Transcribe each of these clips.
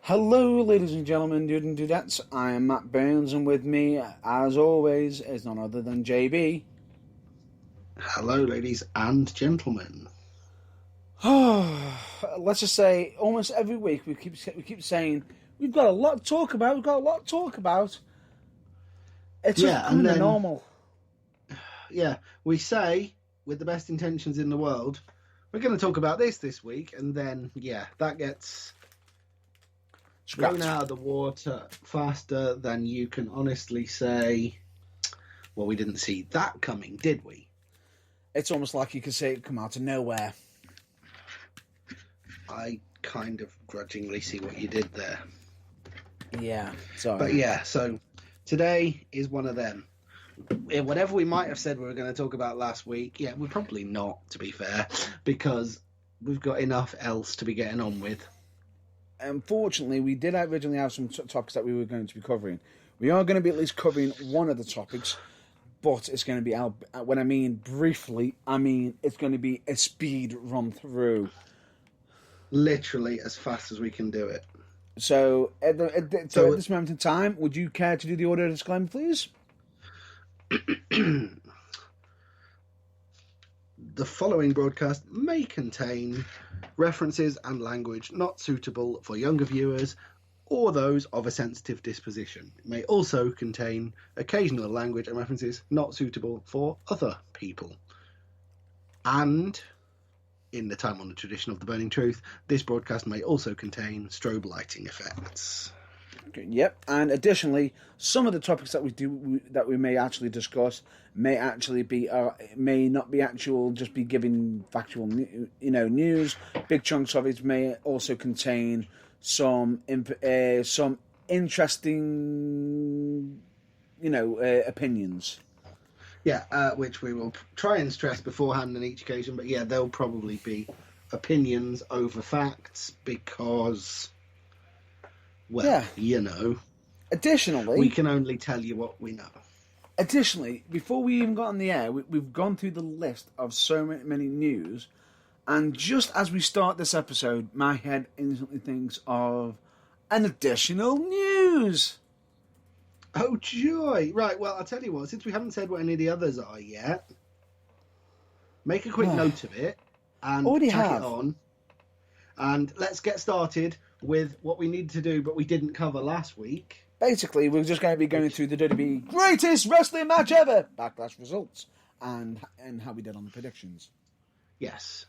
Hello, ladies and gentlemen, dude and dudettes. I am Matt Burns, and with me, as always, is none other than JB. Hello, ladies and gentlemen. Let's just say, almost every week we keep saying we've got a lot to talk about. We've got a lot to talk about. It's just becoming the normal. Yeah, we say with the best intentions in the world, we're going to talk about this week, and then that gets Scrapped. blown out of the water faster than you can honestly say. Well, we didn't see that coming, did we? It's almost like you could say it come out of nowhere. I kind of grudgingly see what you did there. Yeah, sorry. But so today is one of them. Whatever we might have said we were going to talk about last week, we're probably not, to be fair, because we've got enough else to be getting on with. Unfortunately, we did originally have some topics that we were going to be covering. We are going to be at least covering one of the topics, but it's going to be, when I mean briefly, I mean it's going to be a speed run through. Literally as fast as we can do it. So, at this moment in time, would you care to do the audio disclaimer, please? The following broadcast may contain references and language not suitable for younger viewers or those of a sensitive disposition. It may also contain occasional language and references not suitable for other people. And, in the time-honoured tradition of the Burning Truth, this broadcast may also contain strobe lighting effects. Yep, and additionally, some of the topics that we may actually discuss may actually be may not be actual, just be giving factual news. Big chunks of it may also contain some interesting opinions. Which we will try and stress beforehand on each occasion. But there'll probably be opinions over facts because. Additionally, we can only tell you what we know. Additionally, before we even got on the air, we've gone through the list of so many news, and just as we start this episode, my head instantly thinks of an additional news. Oh, joy. Right, well, I'll tell you what, since we haven't said what any of the others are yet, make a quick note of it and tack it on. And let's get started with what we need to do, but we didn't cover last week. Basically, we're just going to be going through the WWE greatest wrestling match ever, Backlash results, and how we did on the predictions. Yes.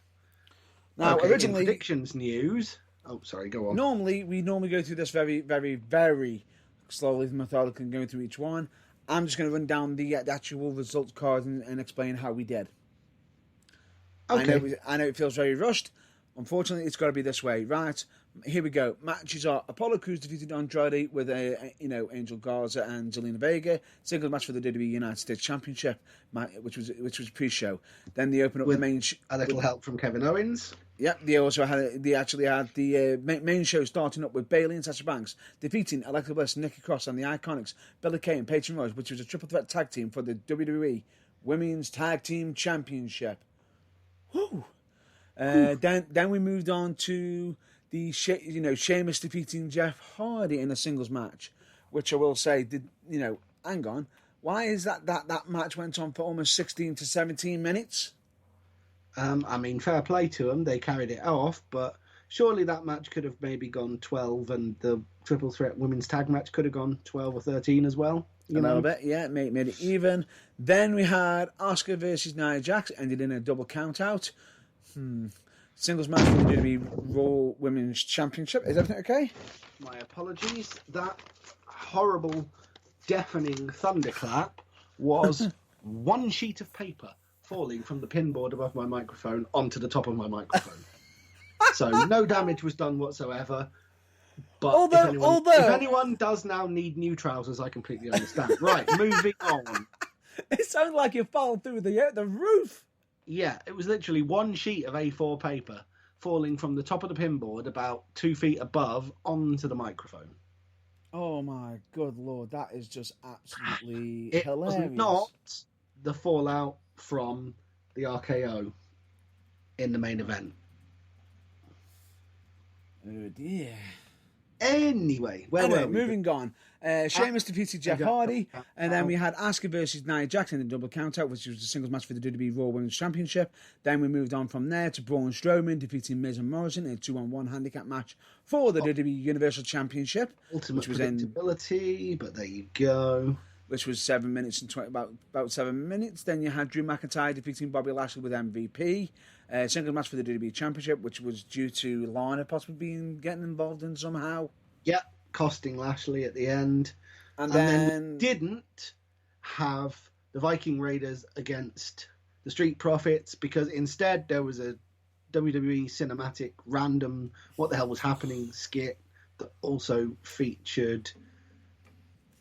Now, originally, in predictions news. Oh, sorry, go on. We normally go through this very, very, very slowly, methodically, and going through each one. I'm just going to run down the actual results card and explain how we did. Okay. I know it feels very rushed. Unfortunately, it's got to be this way, right? Here we go. Matches are Apollo Crews defeated Andrade with Angel Garza and Zelina Vega. Singles match for the WWE United States Championship, which was pre-show. Then they open up the main. A little help from Kevin Owens. Yep. They actually had the main show starting up with Bayley and Sasha Banks defeating Alexa Bliss, Nikki Cross, and the Iconics, Billie Kay and Peyton Royce, which was a triple threat tag team for the WWE Women's Tag Team Championship. Woo! Then we moved on to the Sheamus defeating Jeff Hardy in a singles match, which I will say hang on, why is that match went on for almost 16 to 17 minutes? I mean, fair play to them, they carried it off, but surely that match could have maybe gone 12, and the triple threat women's tag match could have gone 12 or 13 as well. A little bit, yeah, made it even. Then we had Asuka versus Nia Jax, ended in a double count out. Singles match for the WWE Raw Women's Championship. Is everything okay? My apologies. That horrible, deafening thunderclap was one sheet of paper falling from the pinboard above my microphone onto the top of my microphone. So no damage was done whatsoever. But if anyone does now need new trousers, I completely understand. Right, moving on. It sounded like you fell through the roof. Yeah, it was literally one sheet of A4 paper falling from the top of the pinboard about 2 feet above onto the microphone. Oh my good lord, that is just absolutely it hilarious. It was not the fallout from the RKO in the main event. Oh dear. Anyway, where were we? Moving on. Sheamus defeated Jeff Hardy, and then we had Asuka versus Nia Jax in the double countout, which was a singles match for the WWE Raw Women's Championship. Then we moved on from there to Braun Strowman defeating Miz and Morrison in a 2-on-1 handicap match for the WWE Universal Championship. Ultimate predictability, but there you go. Which was 7 minutes and about 7 minutes. Then you had Drew McIntyre defeating Bobby Lashley with MVP. Singles match for the WWE Championship, which was due to Lana possibly getting involved in somehow. Yeah, costing Lashley at the end. And then we didn't have the Viking Raiders against the Street Profits, because instead there was a WWE cinematic random what the hell was happening skit that also featured,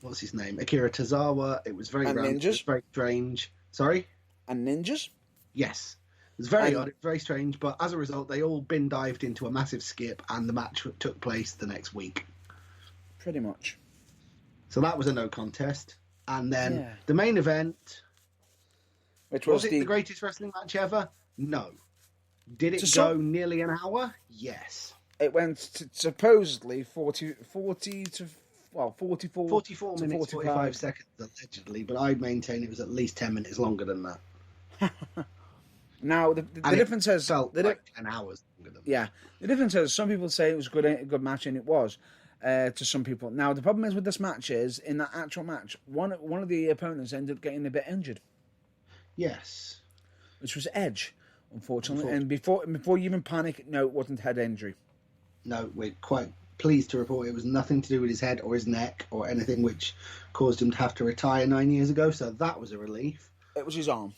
what's his name, Akira Tozawa. It was very random, it was very strange. Sorry? And ninjas? Yes. It was very odd, very strange, but as a result, they all bin dived into a massive skip, and the match took place the next week. Pretty much. So that was a no contest. And then the main event, which was it the greatest wrestling match ever? No. Did it go nearly an hour? Yes. It went to supposedly 44 minutes, 45. 45 seconds, allegedly, but I maintain it was at least 10 minutes longer than that. Now, the difference is... felt like 10 hours longer than that. Yeah. The difference is, some people say it was a good match, and it was, to some people. Now, the problem is with this match is, in that actual match, one of the opponents ended up getting a bit injured. Yes. Which was Edge, unfortunately. And before you even panic, no, it wasn't head injury. No, we're quite pleased to report it was nothing to do with his head or his neck or anything which caused him to have to retire 9 years ago, so that was a relief. It was his arm.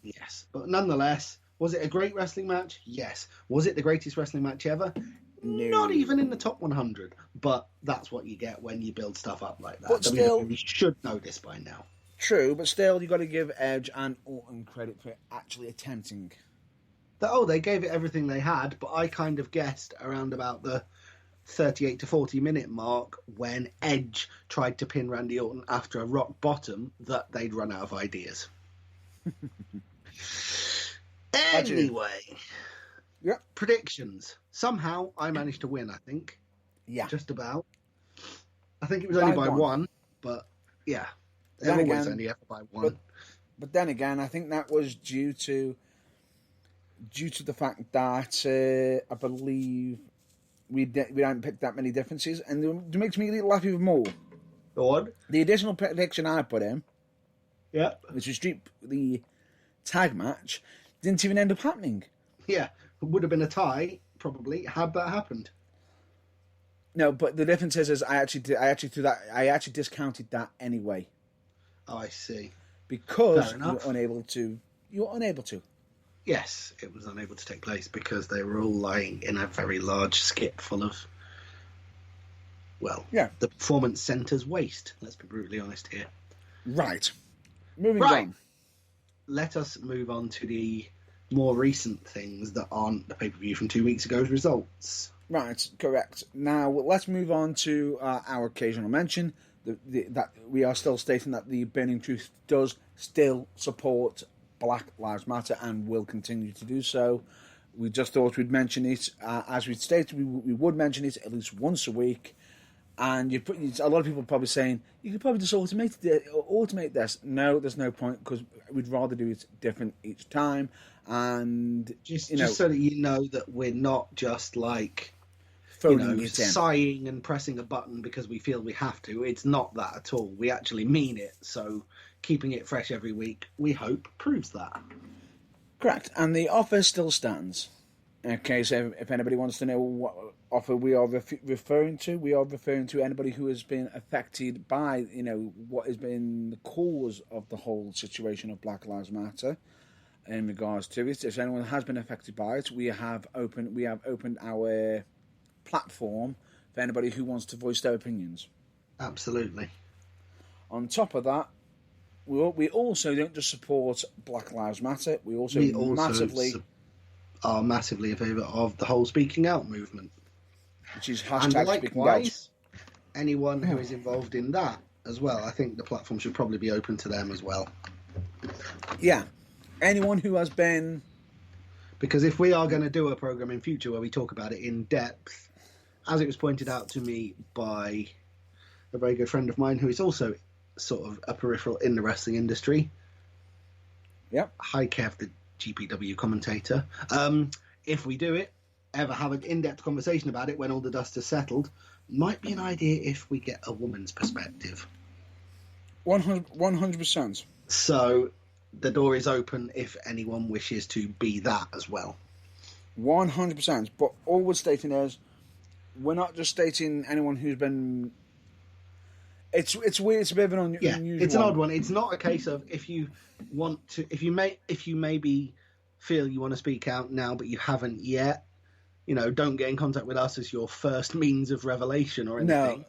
Yes, but nonetheless, was it a great wrestling match? Yes. Was it the greatest wrestling match ever? No. Not even in the top 100, but that's what you get when you build stuff up like that. But still, we should know this by now. True, but still, you got to give Edge and Orton credit for actually attempting. They gave it everything they had, but I kind of guessed around about the 38 to 40 minute mark when Edge tried to pin Randy Orton after a rock bottom that they'd run out of ideas. Anyway, predictions. Somehow I managed to win, I think. Yeah. Just about. I think it was only by one, but yeah. Everyone's only ever by one. But then again, I think that was due to the fact that I believe we hadn't picked that many differences, and it makes me laugh even more. Odd. The additional prediction I put in, which was the tag match, didn't even end up happening. Yeah, it would have been a tie probably had that happened. No, but the difference is I actually discounted that anyway. Oh, I see. Because you were unable to. Yes, it was unable to take place because they were all lying in a very large skip full of, the performance centre's waste. Let's be brutally honest here. Right. Moving on. Let us move on to the more recent things that aren't the pay-per-view from 2 weeks ago's results. Right, correct. Now, let's move on to our occasional mention. That we are still stating that the Burning Truth does still support Black Lives Matter and will continue to do so. We just thought we'd mention it. As we stated, we would mention it at least once a week. And a lot of people are probably saying, you could probably just automate this. No, there's no point, because we'd rather do it different each time. And just so that you know that we're not just like sighing and pressing a button because we feel we have to. It's not that at all. We actually mean it. So keeping it fresh every week, we hope, proves that. Correct. And the offer still stands. Okay, so if anybody wants to know what offer we are referring to, we are referring to anybody who has been affected by, what has been the cause of the whole situation of Black Lives Matter in regards to it. If anyone has been affected by it, we have opened our platform for anybody who wants to voice their opinions. Absolutely. On top of that, we also don't just support Black Lives Matter. We also are massively in favour of the whole speaking out movement, which is and likewise anyone who is involved in that as well. I think the platform should probably be open to them as well. Yeah, anyone who has been, because if we are going to do a program in future where we talk about it in depth, as it was pointed out to me by a very good friend of mine who is also sort of a peripheral in the wrestling industry. Yep. Hi, Kev, the GPW commentator. If we do it, ever have an in-depth conversation about it when all the dust has settled, might be an idea if we get a woman's perspective. 100%. So the door is open if anyone wishes to be that as well. 100%. But all we're stating is, we're not just stating anyone who's been. It's weird. It's a bit of an unusual. It's an odd one. It's not a case of if you want to, if you maybe feel you want to speak out now, but you haven't yet. Don't get in contact with us as your first means of revelation or anything. No.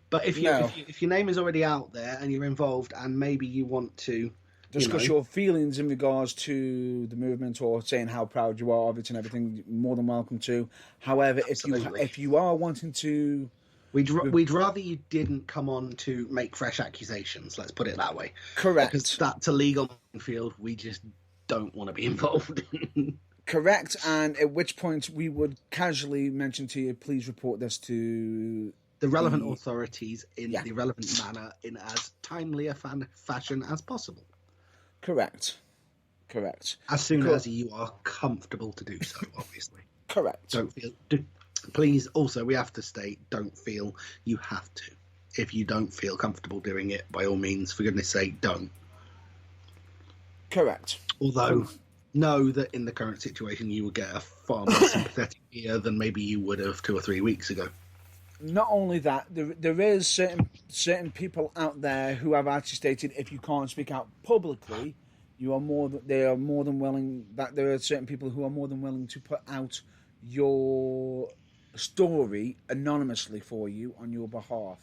But if your name is already out there and you're involved, and maybe you want to discuss your feelings in regards to the movement, or saying how proud you are of it and everything, you're more than welcome to. However, if you are wanting to, we'd rather you didn't come on to make fresh accusations. Let's put it that way. Correct. Because that's a legal field we just don't want to be involved in. Correct. And at which point we would casually mention to you, please report this to the relevant authorities in the relevant manner, in as timely a fashion as possible. Correct. As soon as you are comfortable to do so, obviously. Correct. Please, also, we have to state, don't feel you have to. If you don't feel comfortable doing it, by all means, for goodness sake, don't. Correct. Although, know that in the current situation, you will get a far more sympathetic ear than maybe you would have 2 or 3 weeks ago. Not only that, there is certain people out there who have actually stated, if you can't speak out publicly, there are certain people who are more than willing to put out your story anonymously for you on your behalf.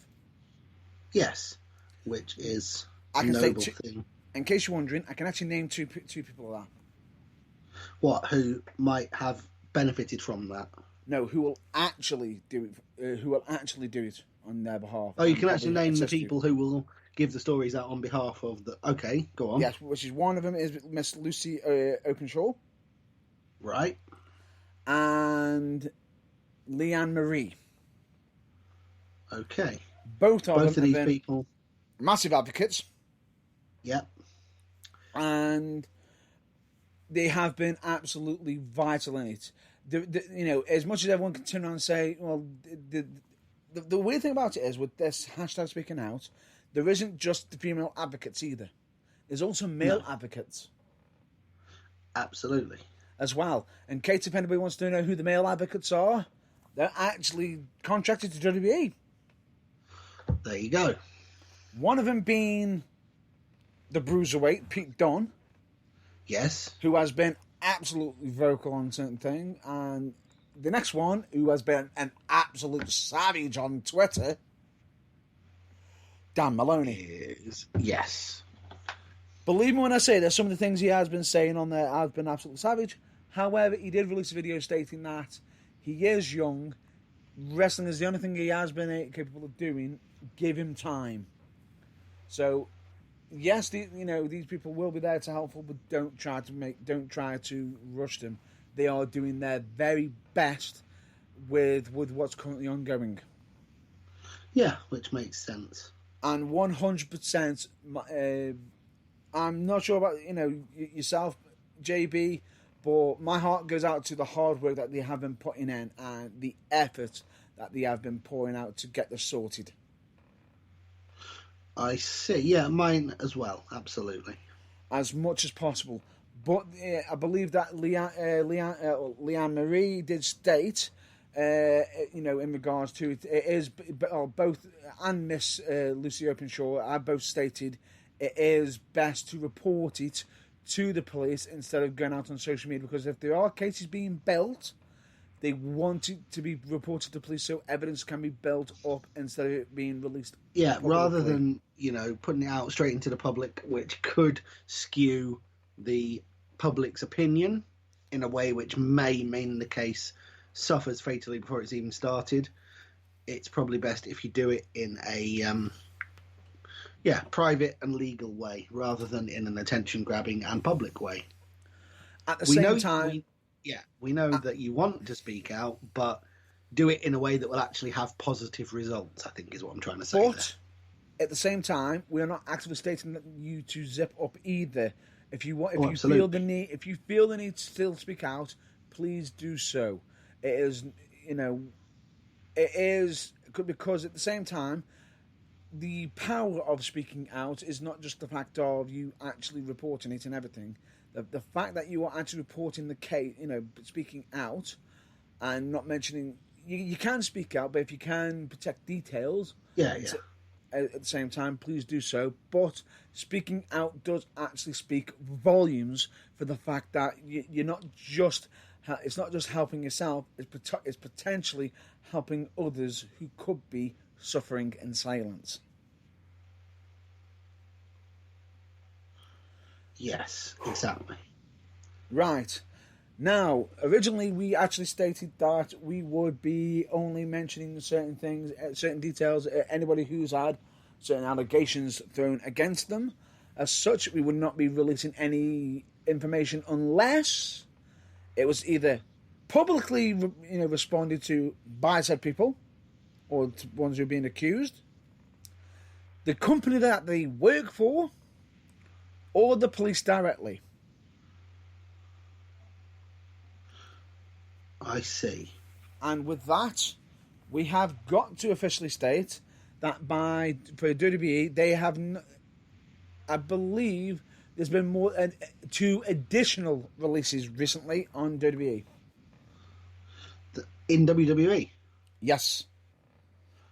Yes, which is a noble thing. In case you're wondering, I can actually name two people of that. What? Who might have benefited from that? No, who will actually do it? Who will actually do it on their behalf? Oh, you can actually name the people who will give the stories out on behalf of the. Okay, go on. Yes, which is one of them is Miss Lucy Openshaw, right, and Leanne Marie. Okay, both of these people, massive advocates. Yep, and they have been absolutely vital in it. As much as everyone can turn around and say, well, the weird thing about it is, with this hashtag speaking out, there isn't just the female advocates either. There's also male advocates. Absolutely. As well. And Kate, if anybody wants to know who the male advocates are, they're actually contracted to WWE. There you go. One of them being the Bruiserweight, Pete Dunne. Yes. Who has been absolutely vocal on certain things, and the next one, who has been an absolute savage on Twitter, Dan Maloney. Yes. Believe me when I say that some of the things he has been saying on there have been absolutely savage. However, he did release a video stating that he is young, wrestling is the only thing he has been capable of doing, give him time. So, yes, these people will be there to help, but don't try to rush them. They are doing their very best with what's currently ongoing. Yeah, which makes sense. And 100%, I'm not sure about yourself, JB, but my heart goes out to the hard work that they have been putting in and the effort that they have been pouring out to get this sorted. I see. Yeah, mine as well. Absolutely. As much as possible. But I believe that Leanne Marie did state, in regards to it is both, and Miss Lucy Openshaw have both stated it is best to report it to the police instead of going out on social media, because if there are cases being built, they want it to be reported to police so evidence can be built up instead of it being released. Yeah, rather than, putting it out straight into the public, which could skew the public's opinion in a way which may mean the case suffers fatally before it's even started. It's probably best if you do it in a private and legal way rather than in an attention-grabbing and public way. At the same time... We know that you want to speak out, but do it in a way that will actually have positive results, I think is what I'm trying to say. But at the same time, we're not actively stating that you to zip up either. If you want, if you feel the need to still speak out, please do so. It is, it is because at the same time, the power of speaking out is not just the fact of you actually reporting it and everything. The fact that you are actually reporting the case, speaking out and not mentioning, you can speak out, but if you can protect details, at the same time, please do so. But speaking out does actually speak volumes for the fact that you're not just, it's not just helping yourself, it's potentially helping others who could be suffering in silence. Yes, exactly. Right. Now, originally we actually stated that we would be only mentioning certain things, certain details, anybody who's had certain allegations thrown against them. As such, we would not be releasing any information unless it was either publicly, responded to by said people, or to ones who are being accused, the company that they work for, or the police directly. I see. And with that, we have got to officially state that for WWE, they have, I believe, there's been more 2 additional releases recently on WWE. In WWE? Yes.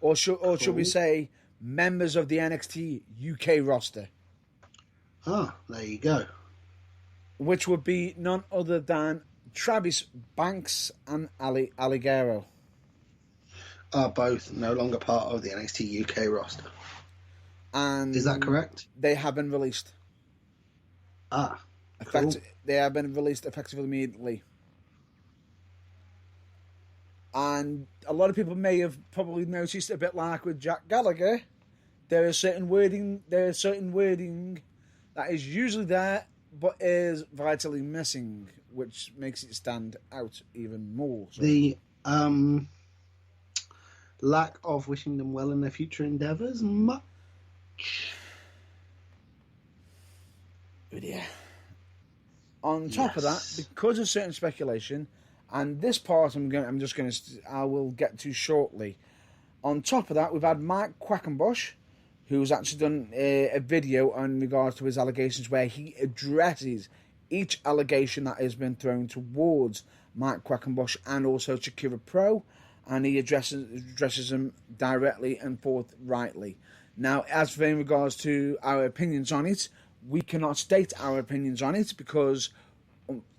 Or should we say, members of the NXT UK roster. Ah, there you go. Which would be none other than Travis Banks and Ali Alligero. Are both no longer part of the NXT UK roster. And is that correct? They have been released. Ah, cool. They have been released effectively immediately. And a lot of people may have probably noticed, a bit like with Jack Gallagher, there is certain wording that is usually there, but is vitally missing, which makes it stand out even more. So. The lack of wishing them well in their future endeavours, much. But yeah. On top of that, because of certain speculation, and this part I will get to shortly. On top of that, we've had Mike Quackenbush, who's actually done a video in regards to his allegations where he addresses each allegation that has been thrown towards Mike Quackenbush and also Shakira Pro, and he addresses them directly and forthrightly. Now, as for in regards to our opinions on it, we cannot state our opinions on it because,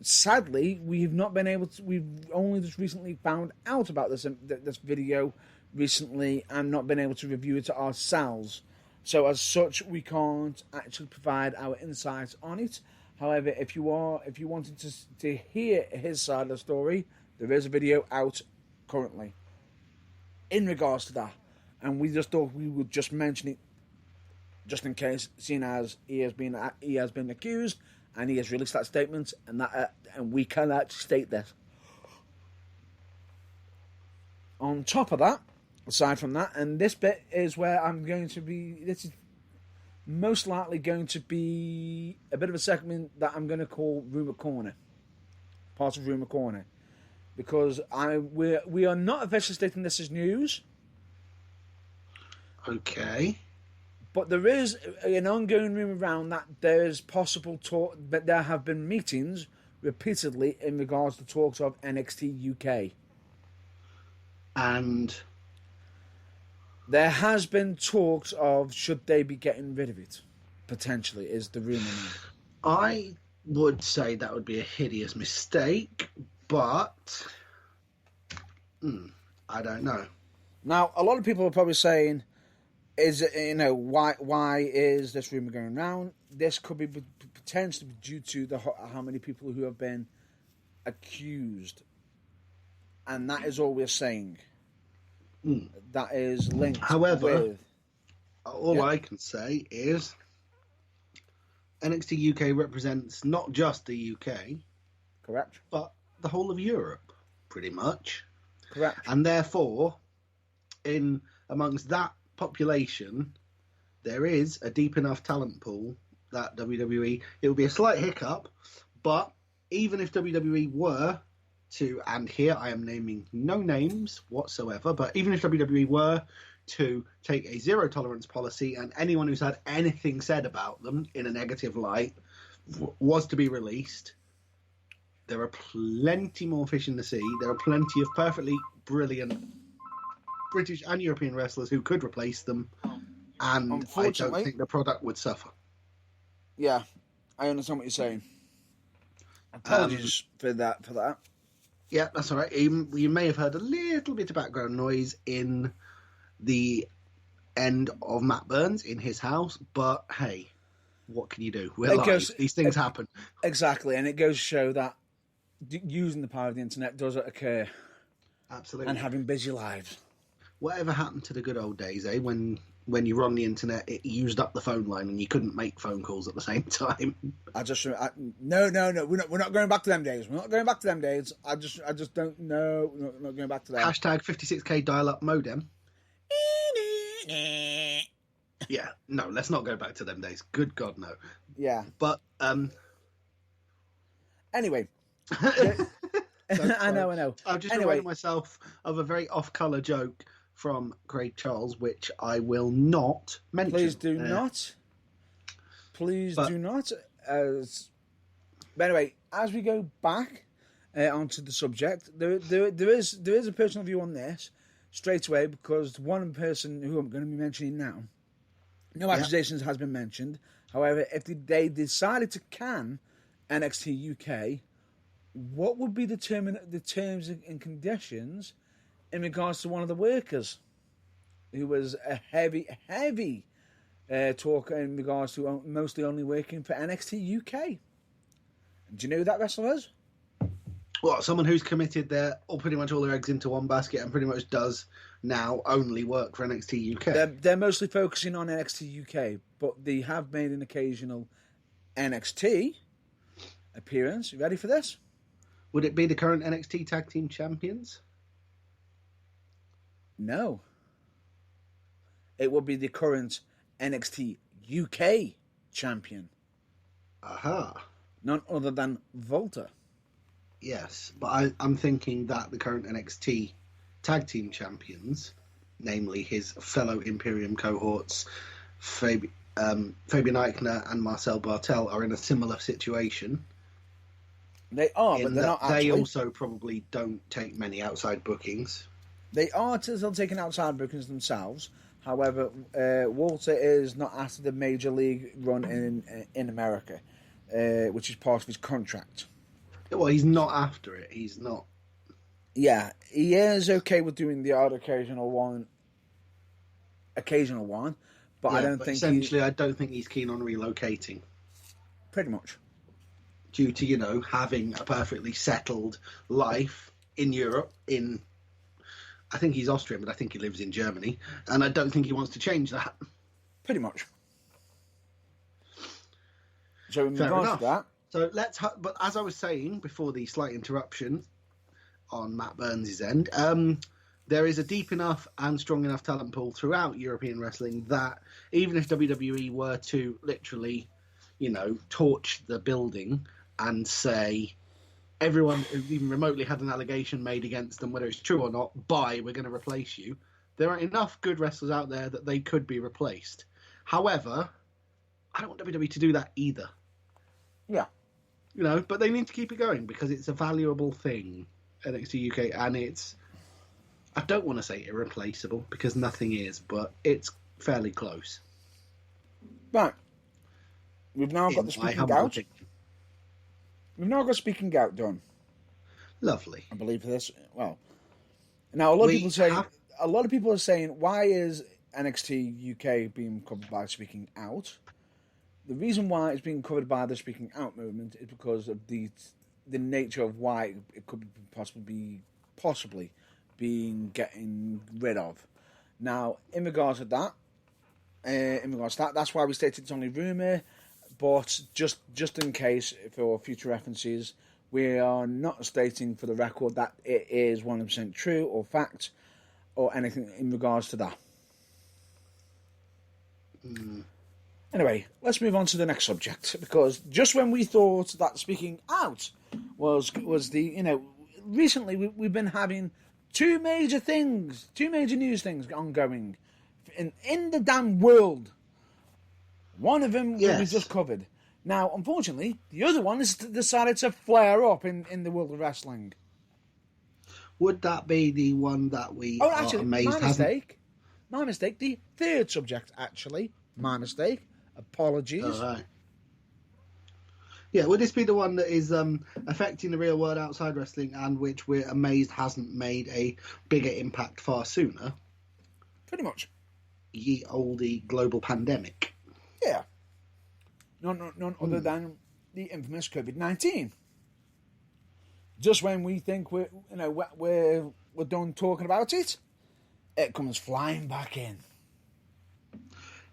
sadly, we've not been able to. We've only just recently found out about this video recently and not been able to review it ourselves. So, as such, we can't actually provide our insights on it. However, if you wanted to hear his side of the story, there is a video out currently in regards to that, and we just thought we would just mention it, just in case, seeing as he has been accused and he has released that statement, and we can actually state this. On top of that, aside from that, and this bit is where I'm going to be. This is most likely going to be a bit of a segment that I'm going to call Rumour Corner, part of Rumour Corner, because we are not officially stating this as news. Okay. But there is an ongoing rumour around that there is possible talk, that there have been meetings repeatedly in regards to talks of NXT UK. And there has been talks of should they be getting rid of it, potentially, is the rumour now. I would say that would be a hideous mistake, but I don't know. Now, a lot of people are probably saying, is it, why is this rumour going around? This could be potentially due to how many people who have been accused, and that is all we're saying. That is linked. However, all I can say is NXT UK represents not just the UK, correct, but the whole of Europe, pretty much. Correct. And therefore, in amongst that population, there is a deep enough talent pool that WWE, it will be a slight hiccup, but even if WWE were to, and here I am naming no names whatsoever, but even if WWE were to take a zero tolerance policy and anyone who's had anything said about them in a negative light was to be released, there are plenty more fish in the sea. There are plenty of perfectly brilliant British and European wrestlers who could replace them, and I don't think the product would suffer. Yeah, I understand what you're saying. Apologies for that. Yeah, that's all right. You may have heard a little bit of background noise in the end of Matt Burns in his house, but hey, what can you do? We're live. These things happen. Exactly, and it goes to show that using the power of the internet does occur. Absolutely. And having busy lives. Whatever happened to the good old days, eh? When you were on the internet, it used up the phone line and you couldn't make phone calls at the same time. No. We're not going back to them days. We're not going back to them days. I just don't know. We're not going back to that. Hashtag 56k dial-up modem. Yeah, no, let's not go back to them days. Good God, no. Yeah. But, anyway. I know. I've just reminded myself of a very off-colour joke from Craig Charles, which I will not mention. Please do not. Do not. But anyway, as we go back onto the subject, there is a personal view on this straight away, because one person who I'm going to be mentioning now, no accusations has been mentioned. However, if they decided to can NXT UK, what would be the terms and conditions in regards to one of the workers who was a heavy talker in regards to mostly only working for NXT UK? Do you know who that wrestler is? Well, someone who's committed pretty much all their eggs into one basket and pretty much does now only work for NXT UK. They're mostly focusing on NXT UK, but they have made an occasional NXT appearance. You ready for this? Would it be the current NXT Tag Team Champions? No. It would be the current NXT UK Champion. Aha. None other than Volta. Yes, but I'm thinking that the current NXT Tag Team Champions, namely his fellow Imperium cohorts, Fabian Eichner and Marcel Bartel, are in a similar situation. They are, but they're not actually. They also probably don't take many outside bookings. They are still taking outside bookings themselves. However, Walter is not after the major league run in America, which is part of his contract. Well, he's not after it. He's not. Yeah, he is okay with doing the odd occasional one, but I don't think. Essentially, I don't think he's keen on relocating. Pretty much. Due to, having a perfectly settled life in Europe, I think he's Austrian, but I think he lives in Germany, and I don't think he wants to change that. Pretty much. So in regards to that... So but as I was saying before the slight interruption on Matt Burns' end, there is a deep enough and strong enough talent pool throughout European wrestling that even if WWE were to literally, torch the building and say everyone who even remotely had an allegation made against them, whether it's true or not, we're going to replace you. There are enough good wrestlers out there that they could be replaced. However, I don't want WWE to do that either. Yeah. But they need to keep it going because it's a valuable thing, NXT UK, and I don't want to say irreplaceable because nothing is, but it's fairly close. Right. We've now got the speaking out. We've now got speaking out done. Lovely. I believe this. Well, now a lot of people are saying, why is NXT UK being covered by speaking out? The reason why it's being covered by the speaking out movement is because of the nature of why it could possibly being getting rid of. Now, in regards to that, that's why we stated it's only rumour. But just in case, for future references, We are not stating for the record that it is 100% true or fact or anything in regards to that. Anyway, let's move on to the next subject, because just when we thought that speaking out was the, recently we've been having two major news things ongoing in the damn world. One of them we just covered. Now, unfortunately, the other one has decided to flare up in the world of wrestling. Would that be the one that we are amazed hasn't? My mistake. The third subject, actually. My mistake. Apologies. All right. Yeah, would this be the one that is affecting the real world outside wrestling and which we're amazed hasn't made a bigger impact far sooner? Pretty much. Ye olde global pandemic. Yeah. None other than the infamous COVID-19. Just when we think we're done talking about it, it comes flying back in.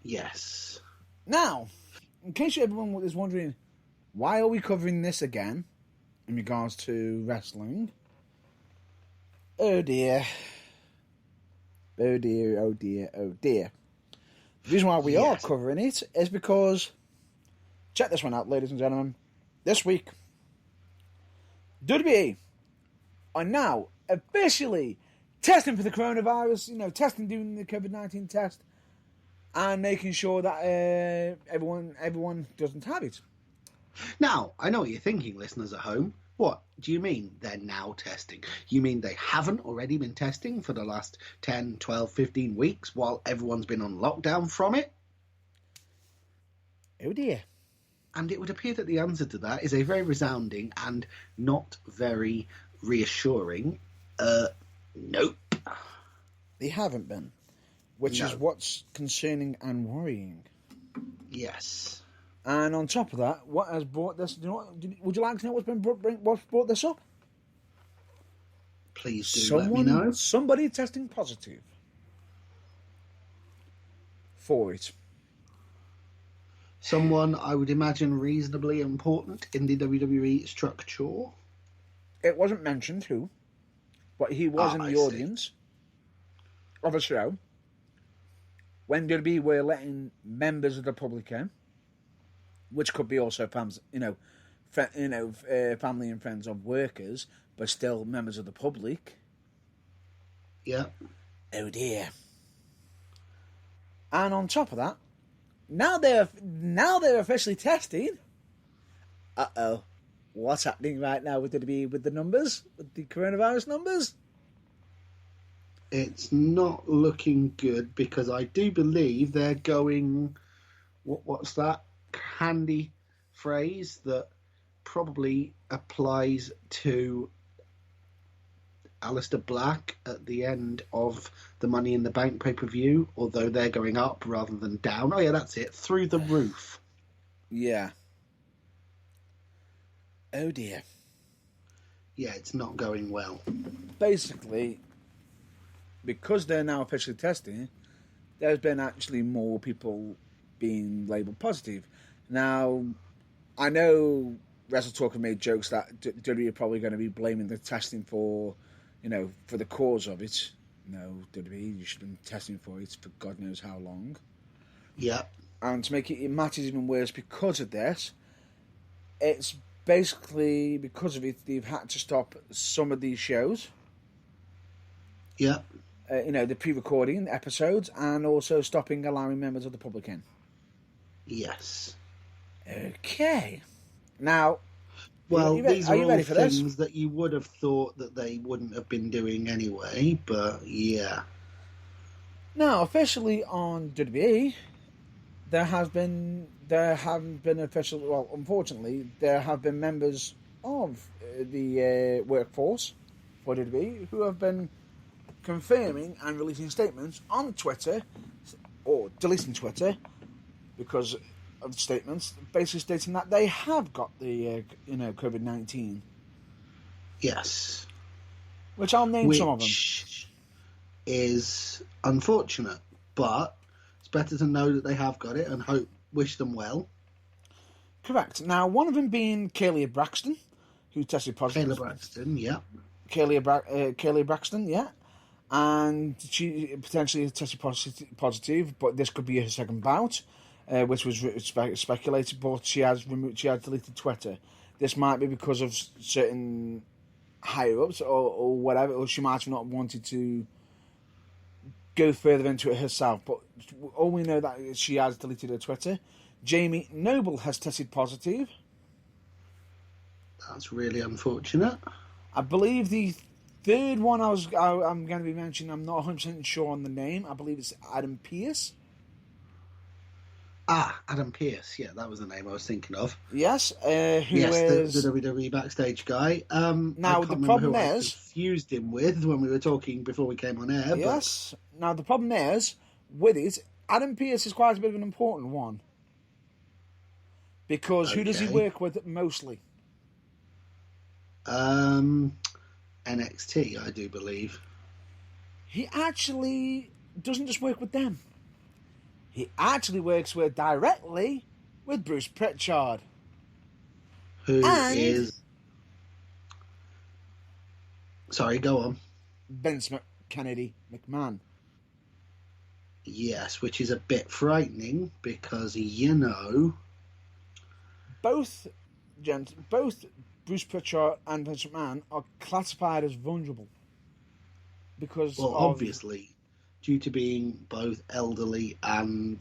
Yes. Now, in case everyone is wondering, why are we covering this again in regards to wrestling? Oh dear. Oh dear, oh dear, oh dear. The reason why we are covering it is because, check this one out, ladies and gentlemen. This week, WWE are now officially testing for the coronavirus, doing the COVID-19 test, and making sure that everyone doesn't have it. Now, I know what you're thinking, listeners at home. What do you mean they're now testing? You mean they haven't already been testing for the last 10, 12, 15 weeks while everyone's been on lockdown from it? Oh dear. And it would appear that the answer to that is a very resounding and not very reassuring nope. They haven't been, which is what's concerning and worrying. Yes. And on top of that, what has brought this? Would you like to know what's brought this up? Please do let me know. Somebody testing positive for it. Someone I would imagine reasonably important in the WWE structure. It wasn't mentioned who, but he was in the audience of a show when WWE were letting members of the public in, which could be also fans, family and friends of workers, but still members of the public. Yeah. Oh dear. And on top of that, now they're officially testing. Uh-oh. What's happening right now with the numbers? With the coronavirus numbers? It's not looking good, because I do believe they're going... What's that handy phrase that probably applies to Aleister Black at the end of the Money in the Bank pay-per-view, although they're going up rather than down. Oh yeah, that's it. Through the roof. Yeah. Oh dear. Yeah, it's not going well. Basically, because they're now officially testing, there's been actually more people being labelled positive. Now, I know Wrestle Talk have made jokes that WWE are probably going to be blaming the testing for the cause of it. No, WWE, you should have been testing for it for God knows how long. Yeah. And to make it matters even worse because of this, it's basically because of it they've had to stop some of these shows. Yeah. The pre-recording episodes, and also stopping allowing members of the public in. Yes. Okay. Now, well, these are all ready for things this? That you would have thought that they wouldn't have been doing anyway, but yeah. Now, officially on WWE, there haven't been official. Well, unfortunately, there have been members of the workforce for WWE who have been confirming and releasing statements on Twitter, or deleting Twitter because of statements basically stating that they have got the COVID-19. Yes. Which I'll name some of them. Which is unfortunate, but it's better to know that they have got it and wish them well. Correct. Now, one of them being Kaylee Braxton, who tested positive. Kayla Braxton, yeah. Kaylee Braxton, yeah. And she potentially tested positive, but this could be her second bout, which was speculated. But she has deleted Twitter. This might be because of certain higher ups or whatever, or she might have not wanted to go further into it herself. But all we know that she has deleted her Twitter. Jamie Noble has tested positive. That's really unfortunate. I believe the third one I'm going to be mentioning, I'm not 100% sure on the name. I believe it's Adam Pearce. Adam Pearce. Yeah, that was the name I was thinking of. Yes, the WWE backstage guy. Now, the problem is... I confused him with when we were talking before we came on air. Yes. But... Now, the problem is, with it, Adam Pearce is quite a bit of an important one. Because who does he work with mostly? NXT, I do believe. He actually doesn't just work with them. He actually works directly with Bruce Pritchard. Who is... Sorry, go on. Vince Kennedy McMahon. Yes, which is a bit frightening because, both Bruce Pritchard and Vince McMahon are classified as vulnerable. Because obviously, due to being both elderly and...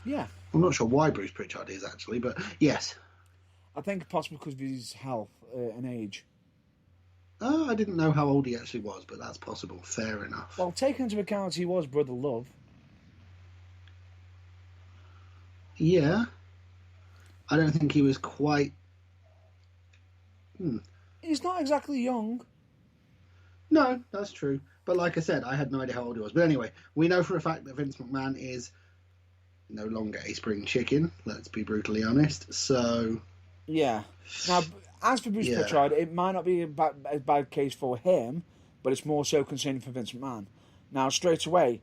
yeah. I'm not sure why Bruce Pritchard is, actually, but yes. I think possibly because of his health and age. Oh, I didn't know how old he actually was, but that's possible. Fair enough. Well, taking into account he was Brother Love. Yeah. I don't think he was quite... He's not exactly young. No, that's true. But like I said, I had no idea how old he was. But anyway, we know for a fact that Vince McMahon is no longer a spring chicken, let's be brutally honest. So... Yeah. Now, as for Bruce Pritchard, it might not be a bad case for him, but it's more so concerning for Vince McMahon. Now, straight away,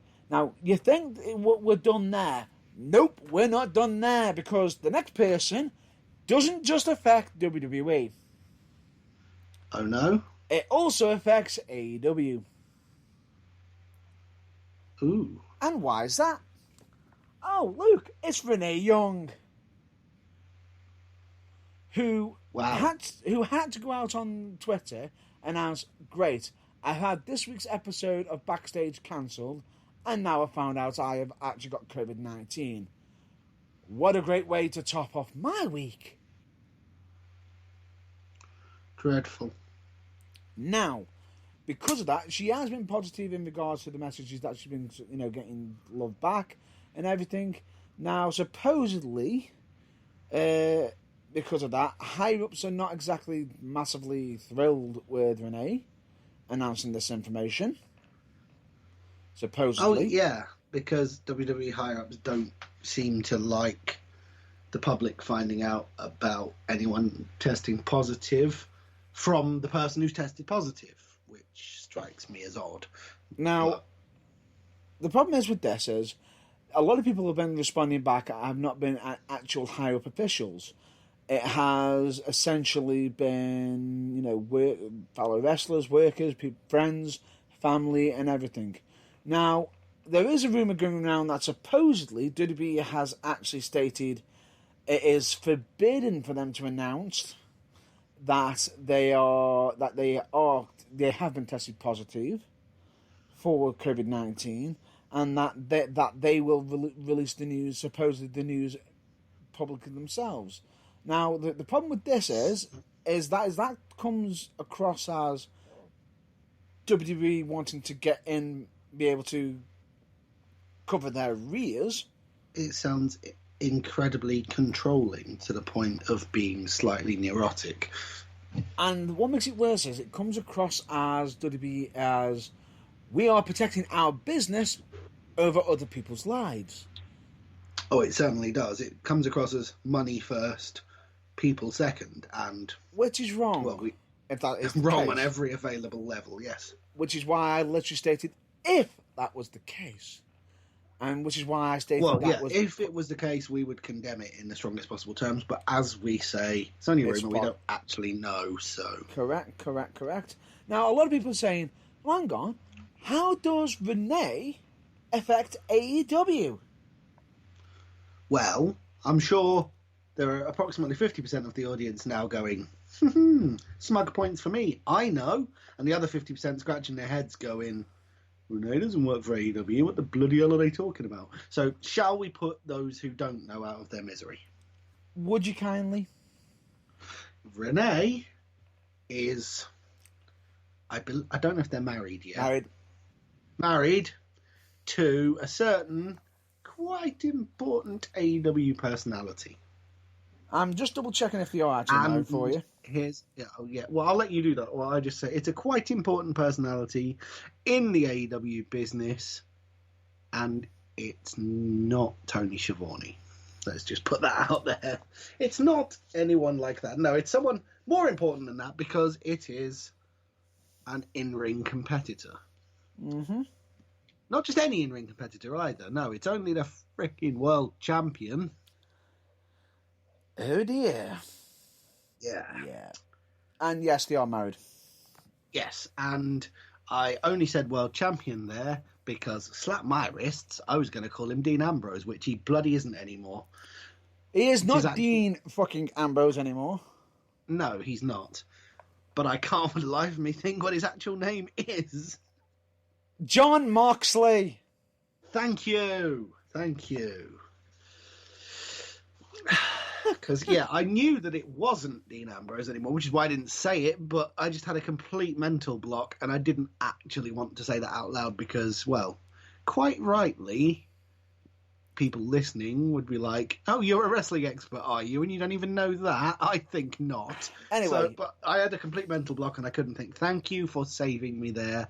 you think we're done there. Nope, we're not done there, because the next person doesn't just affect WWE. Oh, no? It also affects AEW. Ooh. And why is that? Oh, look, it's Renee Young. Who had to go out on Twitter and announce, great, I had this week's episode of Backstage cancelled, and now I found out I have actually got COVID-19. What a great way to top off my week. Dreadful. Now, because of that, she has been positive in regards to the messages that she's been, getting love back and everything. Now, supposedly, because of that, higher-ups are not exactly massively thrilled with Renee announcing this information. Supposedly. Oh, yeah, because WWE higher-ups don't seem to like the public finding out about anyone testing positive from the person who's tested positive, which strikes me as odd. Now, the problem is with this is, a lot of people have been responding back, have not been actual higher-up officials. It has essentially been, fellow wrestlers, workers, friends, family, and everything. Now, there is a rumour going around that supposedly WWE has actually stated it is forbidden for them to announce that they have been tested positive for COVID-19, and that they will release the news, supposedly the news, publicly themselves. Now, the problem with this is that comes across as WWE wanting to get in, be able to cover their rears. It sounds incredibly controlling to the point of being slightly neurotic. And what makes it worse is it comes across as WWE as we are protecting our business over other people's lives. Oh, it certainly does. It comes across as money first, people second, and... Which is wrong. Well, if that is wrong case. On every available level, yes. Which is why I literally stated, if that was the case. And which is why I stated Well, that yeah, was... if it was the case, we would condemn it in the strongest possible terms. But as we say, it's only a It's rumour, we don't actually know, so... Correct. Now, a lot of people are saying, well, hang on, how does Renee affect AEW? Well, I'm sure there are approximately 50% of the audience now going, smug points for me, I know. And the other 50% scratching their heads going, Renee doesn't work for AEW, what the bloody hell are they talking about? So, shall we put those who don't know out of their misery? Would you kindly? Renee is... I don't know if they're married yet. Married to a certain quite important AEW personality. I'm just double checking if they are actually married for you. Well, I'll let you do that. Well, I just say it's a quite important personality in the AEW business, and it's not Tony Schiavone. Let's just put that out there. It's not anyone like that. No, it's someone more important than that because it is an in-ring competitor. Mm-hmm. Not just any in-ring competitor either. No, it's only the freaking world champion. Oh dear. Yeah. And yes, they are married. Yes, and I only said world champion there because slap my wrists, I was going to call him Dean Ambrose, which he bloody isn't anymore. He is not Dean fucking Ambrose anymore. No, he's not. But I can't for the life of me think what his actual name is. John Moxley. Thank you. Because, yeah, I knew that it wasn't Dean Ambrose anymore, which is why I didn't say it, but I just had a complete mental block, and I didn't actually want to say that out loud because, well, quite rightly, people listening would be like, oh, you're a wrestling expert, are you? And you don't even know that? I think not. Anyway. But I had a complete mental block, and I couldn't think. Thank you for saving me there,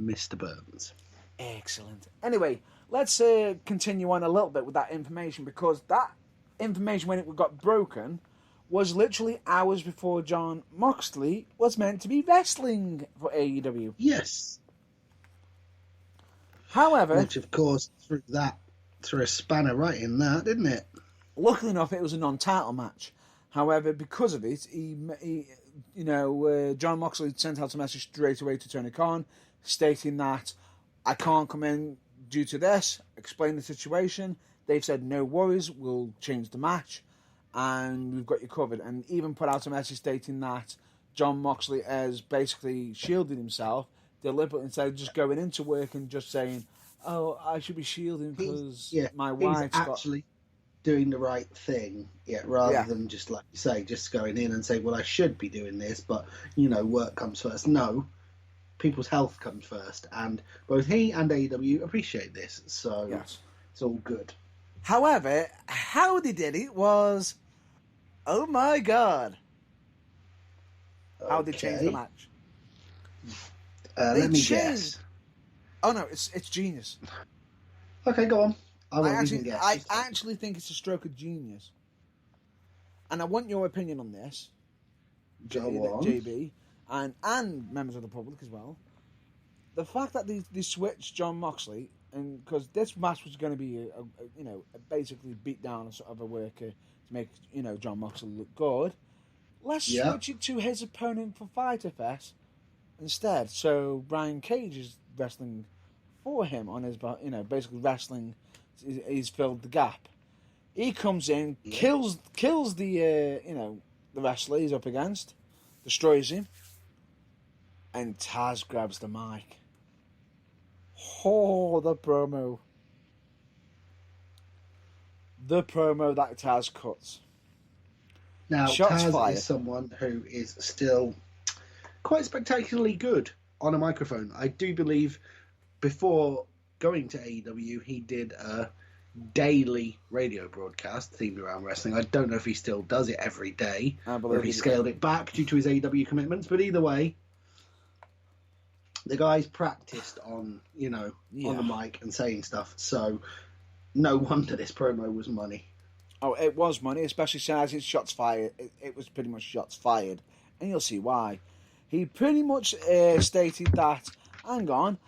Mr. Burns. Excellent. Anyway, let's continue on a little bit with that information, because that information, when it got broken, was literally hours before John Moxley was meant to be wrestling for AEW. Yes. However... Which, of course, threw a spanner right in that, didn't it? Luckily enough, it was a non-title match. However, because of it, John Moxley sent out a message straight away to Tony Khan, stating that I can't come in due to this, explain the situation. They've said, no worries, we'll change the match, and we've got you covered. And even put out a message stating that John Moxley has basically shielded himself deliberately, instead of just going into work and just saying, oh, I should be shielding because my wife's actually doing the right thing, rather than just, like you say, just going in and say, well, I should be doing this, but, work comes first. No, people's health comes first, and both he and AEW appreciate this, so it's all good. However, how they did it was, oh my god, how they changed the match. Let me guess. Oh no, it's genius. Okay, go on. I actually think it's a stroke of genius, and I want your opinion on this, JB, and members of the public as well. The fact that they switched John Moxley, and because this match was going to be basically beat down sort of a worker to make John Moxley look good. Let's switch it to his opponent for Fyter Fest instead. So Brian Cage is wrestling for him on his, basically wrestling. He's filled the gap. He comes in, kills the the wrestler he's up against, destroys him, and Taz grabs the mic. Oh, the promo that Taz cuts. Now, Shots Taz fired. is someone who is still quite spectacularly good on a microphone. I do believe before going to AEW, he did a daily radio broadcast themed around wrestling. I don't know if he still does it every day, or if he scaled it back due to his AEW commitments, but either way, the guy's practiced on, on the mic and saying stuff, so no wonder this promo was money. Oh, it was money, especially since it's shots fired. It was pretty much shots fired, and you'll see why. He pretty much stated that, hang on,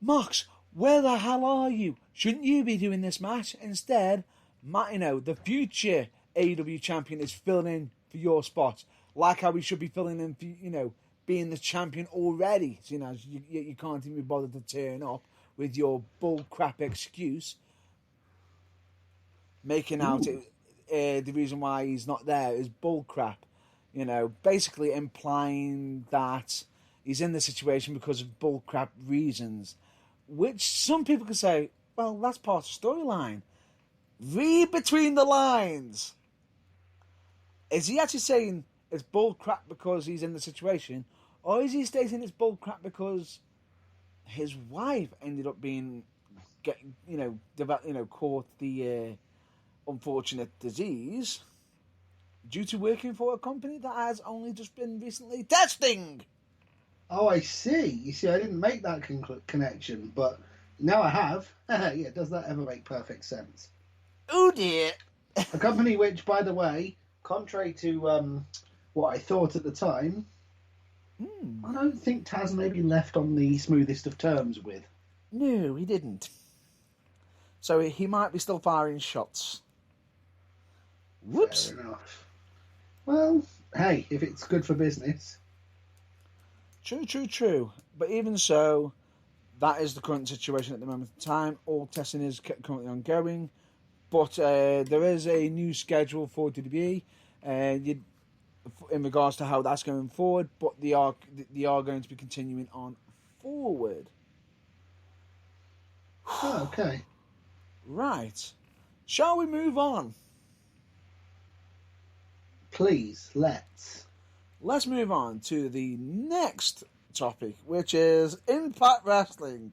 Mox, Where the hell are you? Shouldn't you be doing this match? Instead, the future AEW champion is filling in for your spot. Like how we should be filling in for, being the champion already. So, you can't even be bothered to turn up with your bull crap excuse. Making out the reason why he's not there is bull crap. Basically implying that he's in the situation because of bull crap reasons. Which some people could say, well, that's part of the storyline. Read between the lines. Is he actually saying it's bull crap because he's in the situation, or is he stating it's bull crap because his wife ended up caught the unfortunate disease due to working for a company that has only just been recently testing? Oh, I see. You see, I didn't make that connection, but now I have. Yeah, does that ever make perfect sense? Oh dear. A company which, by the way, contrary to what I thought at the time, I don't think Taz maybe left on the smoothest of terms with. No, he didn't. So he might be still firing shots. Whoops. Fair enough. Well, hey, if it's good for business. True. But even so, that is the current situation at the moment in time. All testing is currently ongoing. But there is a new schedule for WWE in regards to how that's going forward. But they are going to be continuing on forward. Oh, okay. Right. Shall we move on? Please, let's. Let's move on to the next topic, which is Impact Wrestling.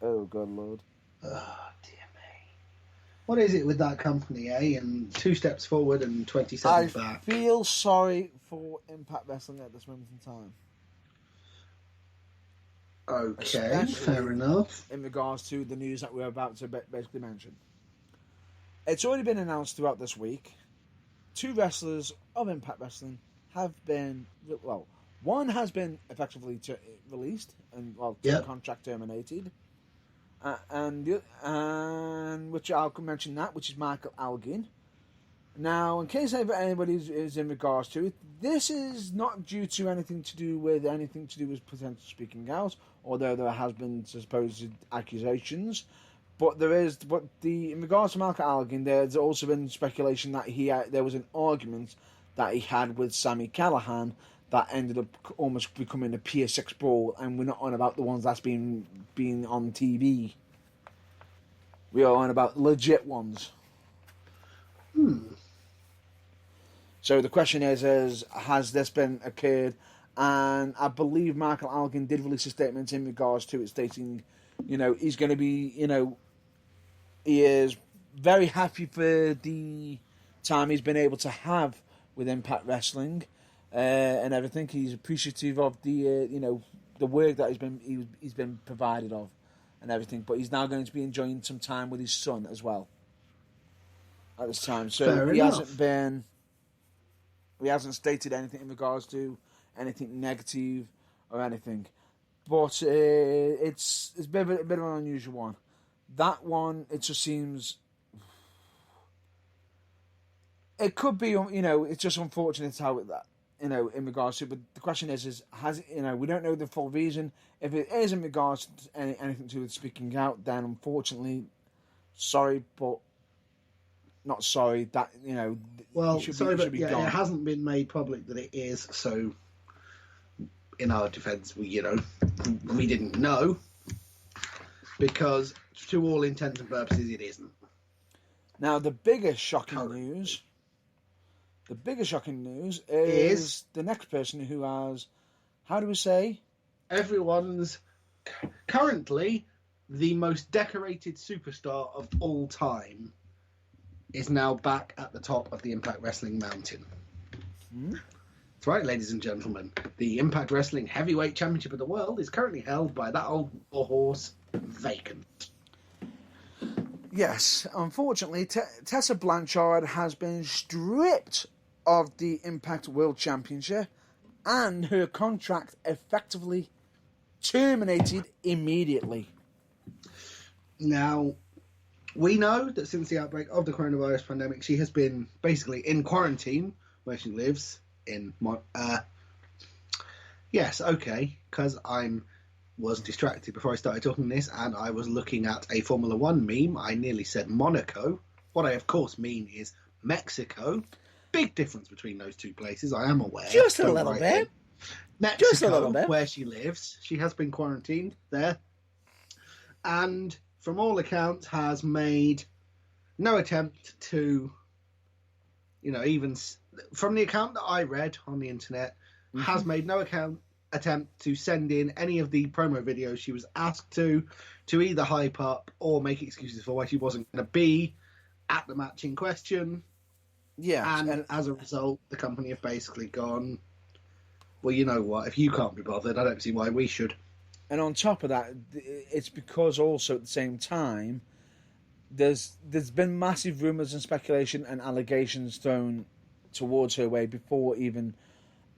Oh, good Lord. Oh, dear me. What is it with that company, eh? And 2 steps forward and 27 back. I feel sorry for Impact Wrestling at this moment in time. Okay, Especially fair enough. in regards to the news that we're about to basically mention. It's already been announced throughout this week. 2 wrestlers of Impact Wrestling have been, one has been effectively released and contract terminated, and which I'll mention that, which is Michael Elgin. Now, in case anybody is in regards to it, this is not due to anything to do with potential speaking out, although there has been supposed accusations. But in regards to Michael Elgin, there's also been speculation that there was an argument that he had with Sami Callihan that ended up almost becoming a Pier 6 brawl, and we're not on about the ones that's been on TV. We are on about legit ones. So the question is, has this been occurred? And I believe Michael Elgin did release a statement in regards to it, stating, he's going to be, he is very happy for the time he's been able to have with Impact Wrestling and everything. He's appreciative of the work that he's been provided of and everything. But he's now going to be enjoying some time with his son as well at this time. So Fair enough. He hasn't stated anything in regards to anything negative or anything. But it's a bit of an unusual one. That one, it just seems... It could be, it's just unfortunate how that, in regards to it. But the question is has we don't know the full reason. If it is in regards to anything to do with speaking out, then unfortunately, sorry, but not sorry. That Well, it should sorry, be but gone. it hasn't been made public that it is. So, in our defence, we didn't know because, to all intents and purposes, it isn't. Now, the biggest shocking news is the next person who has, how do we say? Everyone's currently the most decorated superstar of all time is now back at the top of the Impact Wrestling mountain. That's right, ladies and gentlemen. The Impact Wrestling Heavyweight Championship of the World is currently held by that old horse, vacant. Yes, unfortunately, Tessa Blanchard has been stripped of the Impact World Championship and her contract effectively terminated immediately. Now, we know that since the outbreak of the coronavirus pandemic, she has been basically in quarantine where she lives in yes, okay, because was distracted before I started talking this, and I was looking at a Formula One meme. I nearly said Monaco. What I, of course, mean is Mexico. Big difference between those two places, I am aware. Just a little bit. Mexico, Just a little bit. Where she lives. She has been quarantined there. And from all accounts has made no attempt to, even from the account that I read on the internet, has made no attempt to send in any of the promo videos she was asked to either hype up or make excuses for why she wasn't going to be at the match in question. Yeah. And as a result, the company have basically gone, well, you know what, if you can't be bothered, I don't see why we should. And on top of that, it's because also at the same time, there's been massive rumours and speculation and allegations thrown towards her way before even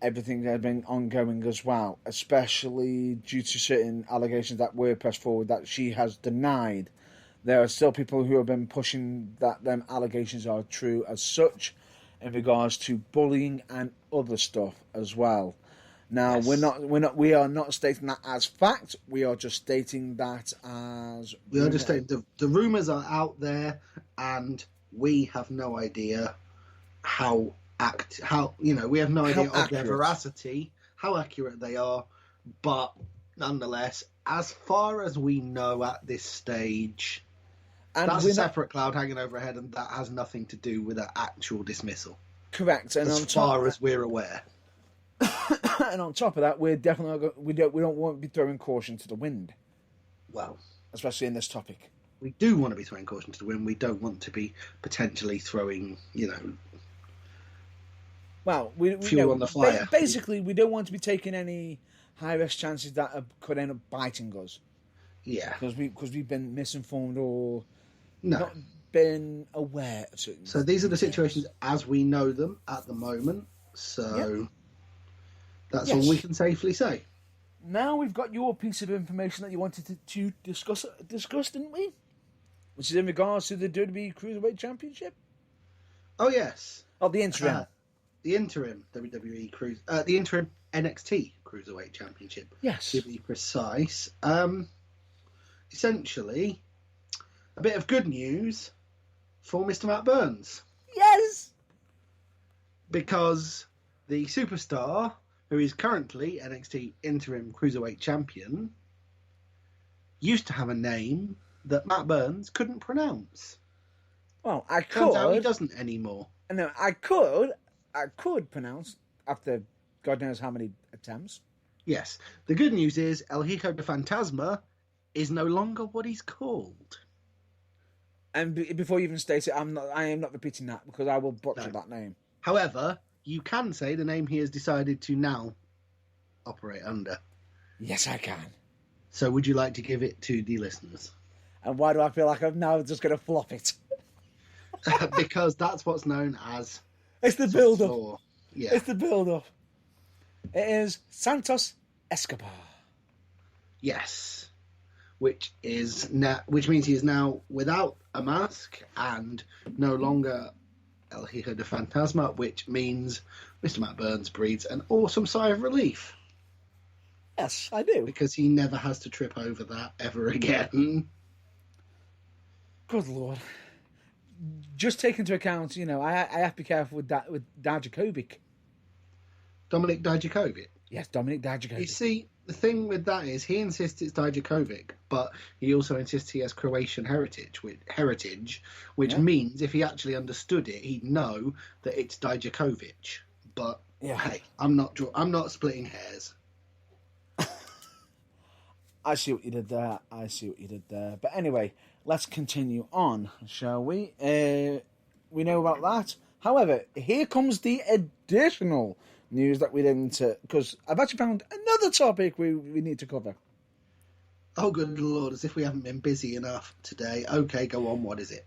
everything had been ongoing as well, especially due to certain allegations that were pressed forward that she has denied. There are still people who have been pushing that them allegations are true as such in regards to bullying and other stuff as well. Now, yes. We are not stating that as fact. We are just stating that as... We are just stating the rumours are out there, and we have no idea we have no idea of their veracity, how accurate they are, but nonetheless, as far as we know at this stage, and that's a separate cloud hanging over her head, and that has nothing to do with her actual dismissal. Correct. And as far as we're aware. And on top of that, we're definitely we don't want to be throwing caution to the wind. Well, especially in this topic, we do want to be throwing caution to the wind. We don't want to be potentially throwing, fuel on the fire. Basically, we don't want to be taking any high risk chances that could end up biting us. Yeah, because we've been misinformed or not been aware of certain. So these are the situations as we know them at the moment. So. Yep. That's all we can safely say. Now we've got your piece of information that you wanted to discuss, didn't we? Which is in regards to the WWE Cruiserweight Championship. Oh yes. Oh, the interim. The interim WWE the interim NXT Cruiserweight Championship. Yes. To be precise. Essentially, a bit of good news for Mr. Matt Burns. Yes. Because the superstar, who is currently NXT Interim Cruiserweight Champion, used to have a name that Matt Burns couldn't pronounce. Well, I could. Turns out he doesn't anymore. No, I could pronounce after God knows how many attempts. Yes. The good news is El Hijo de Fantasma is no longer what he's called. And before you even state it, I am not repeating that because I will butcher that name. However, you can say the name he has decided to now operate under. Yes, I can. So would you like to give it to the listeners? And why do I feel like I'm now just going to flop it? Because that's what's known as... It's the build-up. Yeah. It's the build-up. It is Santos Escobar. Yes. Which means he is now without a mask and no longer El Hijo de Fantasma, which means Mr. Matt Burns breathes an awesome sigh of relief. Yes, I do. Because he never has to trip over that ever again. Good Lord. Just take into account, I have to be careful with that, with Dijakovic. Dominic Dijakovic? Yes, Dominic Dijakovic. You see, the thing with that is he insists it's Dijakovic, but he also insists he has Croatian heritage, which means if he actually understood it, he'd know that it's Dijakovic. But hey, I'm not splitting hairs. I see what you did there. But anyway, let's continue on, shall we? We know about that. However, here comes the additional news that we didn't... Because I've actually found another topic we need to cover. Oh, good Lord, as if we haven't been busy enough today. Okay, go on, what is it?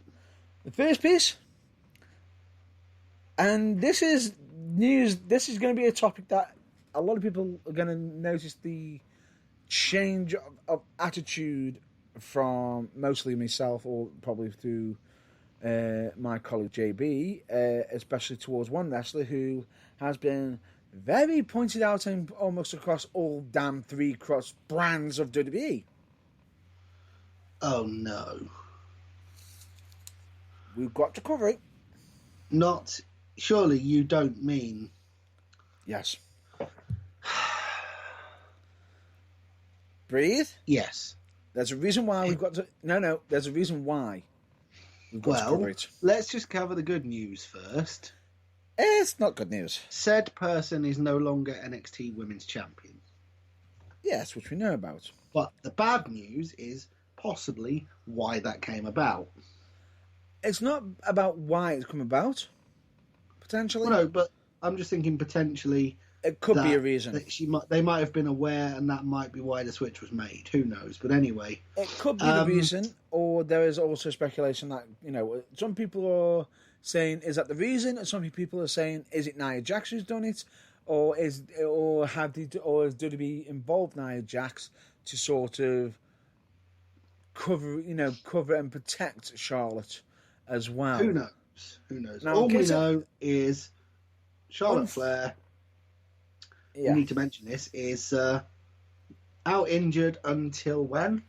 The first piece, and this is news, this is going to be a topic that a lot of people are going to notice the change of attitude from mostly myself, or probably through my colleague JB, especially towards one wrestler who has been very pointed out and almost across all damn three cross brands of WWE. Oh no. We've got to cover it. Not. Surely you don't mean. Yes. Breathe. Yes. There's a reason why we've got to. No. There's a reason why we've got to cover it. Let's just cover the good news first. It's not good news. Said person is no longer NXT Women's Champion. Yes, which we know about. But the bad news is possibly why that came about. It's not about why it's come about. Potentially. Well, no, but I'm just thinking potentially it could be a reason. That they might have been aware, and that might be why the switch was made. Who knows? But anyway, it could be the reason, or there is also speculation that some people are saying is that the reason, and some people are saying is it Nia Jax who's done it, or has WWE involved Nia Jax to sort of cover and protect Charlotte as well. Who knows? Now, all we know is Charlotte Flair. Yeah. We need to mention this is out injured until when?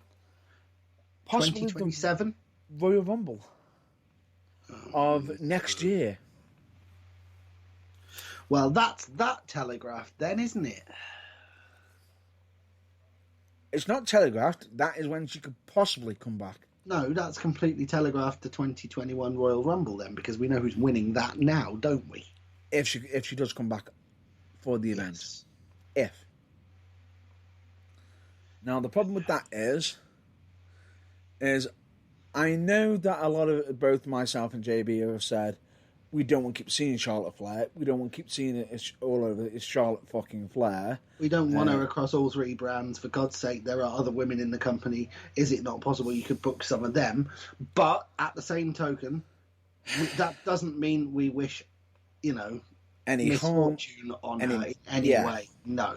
Possibly 2027 Royal Rumble of next year. Well, that's that telegraphed then, isn't it? It's not telegraphed. That is when she could possibly come back. No, that's completely telegraphed the 2021 Royal Rumble then, because we know who's winning that now, don't we? If she does come back for the event. Yes. If. Now, the problem with that is I know that a lot of both myself and JB have said we don't want to keep seeing Charlotte Flair. We don't want to keep seeing it all over. It's Charlotte fucking Flair. We don't want her across all three brands. For God's sake, there are other women in the company. Is it not possible you could book some of them? But at the same token, that doesn't mean we wish, any misfortune on her in any way. No.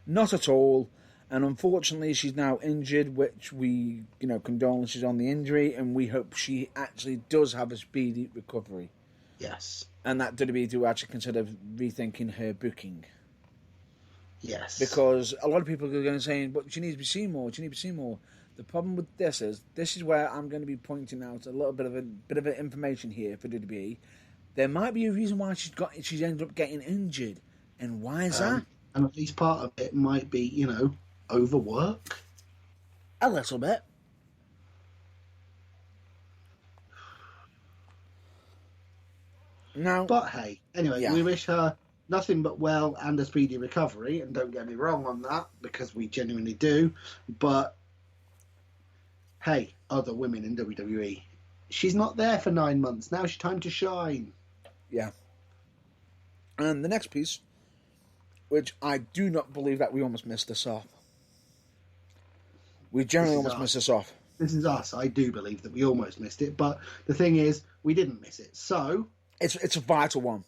Not at all. And unfortunately, she's now injured, which we, condolences on the injury, and we hope she actually does have a speedy recovery. Yes. And that WWE do actually consider rethinking her booking. Yes. Because a lot of people are going to say, but she needs to be seen more, The problem with this is where I'm going to be pointing out a little bit of information here for WWE. There might be a reason why she's ended up getting injured. And why is that? And at least part of it might be, overwork. A little bit. No. But hey, anyway, we wish her nothing but well and a speedy recovery. And don't get me wrong on that, because we genuinely do. But hey, other women in WWE, she's not there for 9 months. Now it's time to shine. Yeah. And the next piece, which I do not believe that we almost missed this off. We generally almost missed this off. This is us. I do believe that we almost missed it. But the thing is, we didn't miss it. So It's a vital one.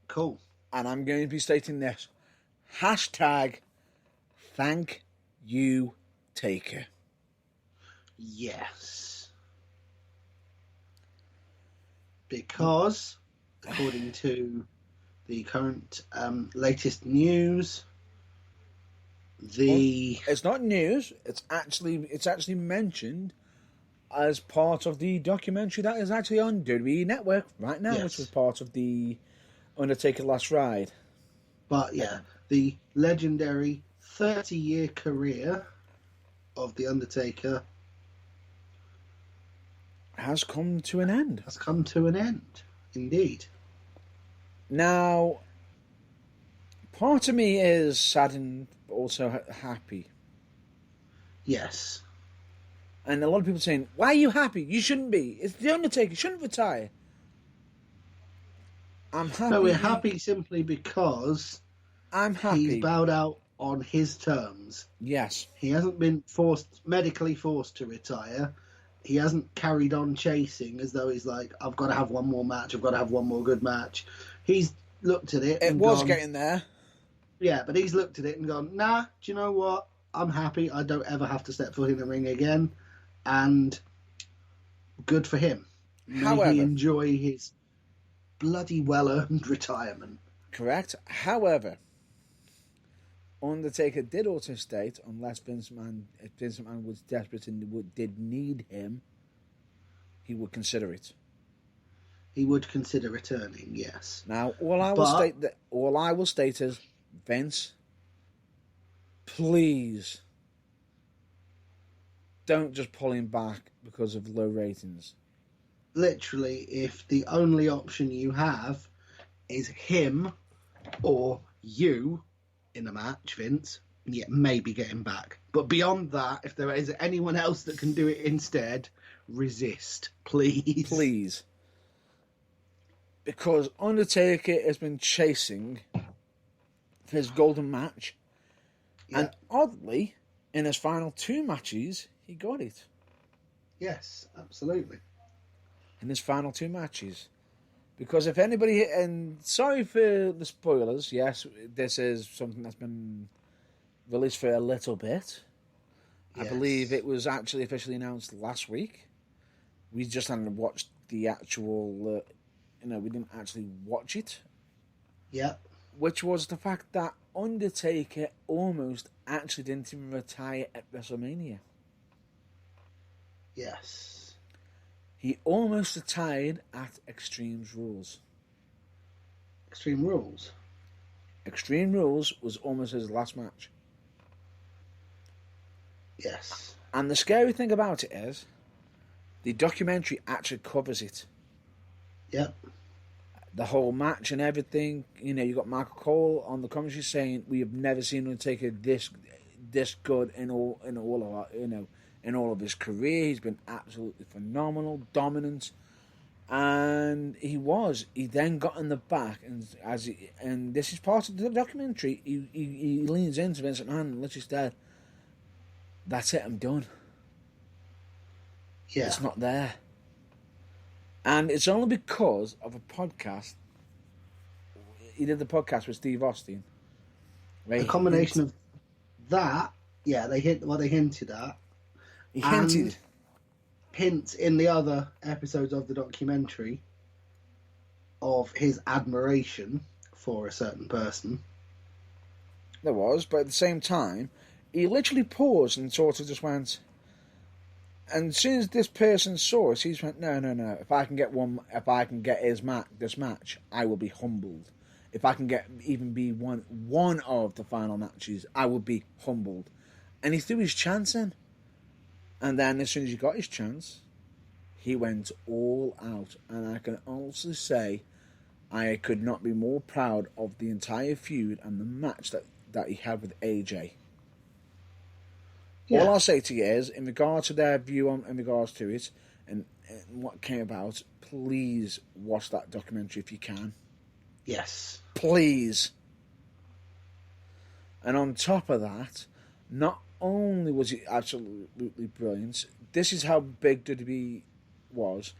Cool. And I'm going to be stating this. #ThankYouTaker. Yes. Because, according to the current latest news, it's not news. It's actually mentioned as part of the documentary that is actually on WWE Network right now, which was part of the Undertaker Last Ride. But yeah, the legendary 30-year career of the Undertaker has come to an end. Indeed. Now, part of me is saddened, but also happy. Yes. And a lot of people saying, why are you happy? You shouldn't be. It's the Undertaker. You shouldn't retire. I'm happy. No, we're happy simply because I'm happy. He's bowed out on his terms. Yes. He hasn't been medically forced to retire. He hasn't carried on chasing as though he's like, I've got to have one more match. I've got to have one more good match. He's looked at it. It was getting there. Yeah, but he's looked at it and gone, nah, do you know what? I'm happy. I don't ever have to step foot in the ring again, and good for him. May he However, enjoy his bloody well-earned retirement. correct. However, Undertaker did also state, unless Vince McMahon was desperate and did need him, he would consider it. He would consider returning, yes. Now, all I will state is, Vince, please don't just pull him back because of low ratings. Literally, if the only option you have is him or you in a match, Vince, yeah, maybe get him back. But beyond that, if there is anyone else that can do it instead, resist, please. Please. Because Undertaker has been chasing his golden match. Yeah. And oddly, in his final 2 matches, he got it. Yes, absolutely. In his final 2 matches. Because if anybody... And sorry for the spoilers. Yes, this is something that's been released for a little bit. Yes. I believe it was actually officially announced last week. We just hadn't watched the actual... we didn't actually watch it. Yeah. Which was the fact that Undertaker almost actually didn't even retire at WrestleMania. Yes. He almost retired at Extreme Rules. Extreme Rules? Extreme Rules was almost his last match. Yes. And the scary thing about it is, the documentary actually covers it. Yep. The whole match and everything. You got Michael Cole on the commentary saying we have never seen Undertaker this good in all of his career. He's been absolutely phenomenal, dominant, and he was. He then got in the back, and this is part of the documentary. He leans into Vince McMahon and literally said, "That's it. I'm done. Yeah. It's not there." And it's only because of a podcast. He did the podcast with Steve Austin. A combination of that, yeah, they hinted at. He hinted. Hints in the other episodes of the documentary of his admiration for a certain person. There was, but at the same time, he literally paused and sort of just went... And as soon as this person saw us, he just went, no. If I can get this match, I will be humbled. If I can even be one of the final matches, I will be humbled. And he threw his chance in. And then as soon as he got his chance, he went all out. And I can honestly say, I could not be more proud of the entire feud and the match that he had with AJ. Yeah. All I'll say to you is, in regards to their view in regards to it and what came about, please watch that documentary if you can. Yes. Please. And on top of that, not only was it absolutely brilliant, this is how big WWE was.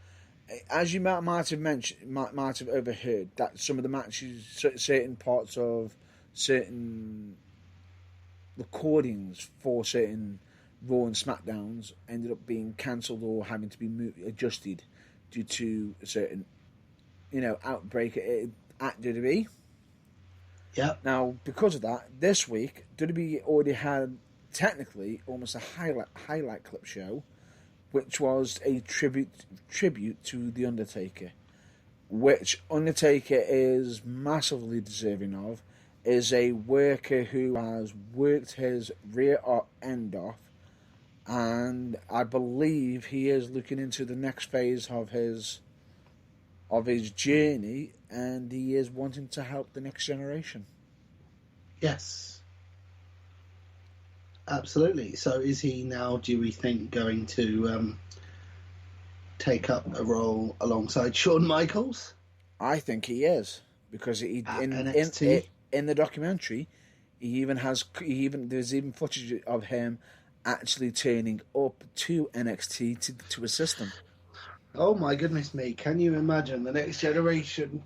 As you might have mentioned, might have overheard, that some of the matches, certain parts of certain recordings for certain Raw and SmackDowns ended up being cancelled or having to be adjusted due to a certain, outbreak at WWE. Yeah. Now, because of that, this week WWE already had technically almost a highlight clip show, which was a tribute to the Undertaker, which Undertaker is massively deserving of. Is a worker who has worked his rear end off, and I believe he is looking into the next phase of his journey, and he is wanting to help the next generation. Yes. Absolutely. So is he now, do we think, going to take up a role alongside Shawn Michaels? I think he is, because in the documentary, there's even footage of him actually turning up to NXT to assist them. Oh my goodness me! Can you imagine the next generation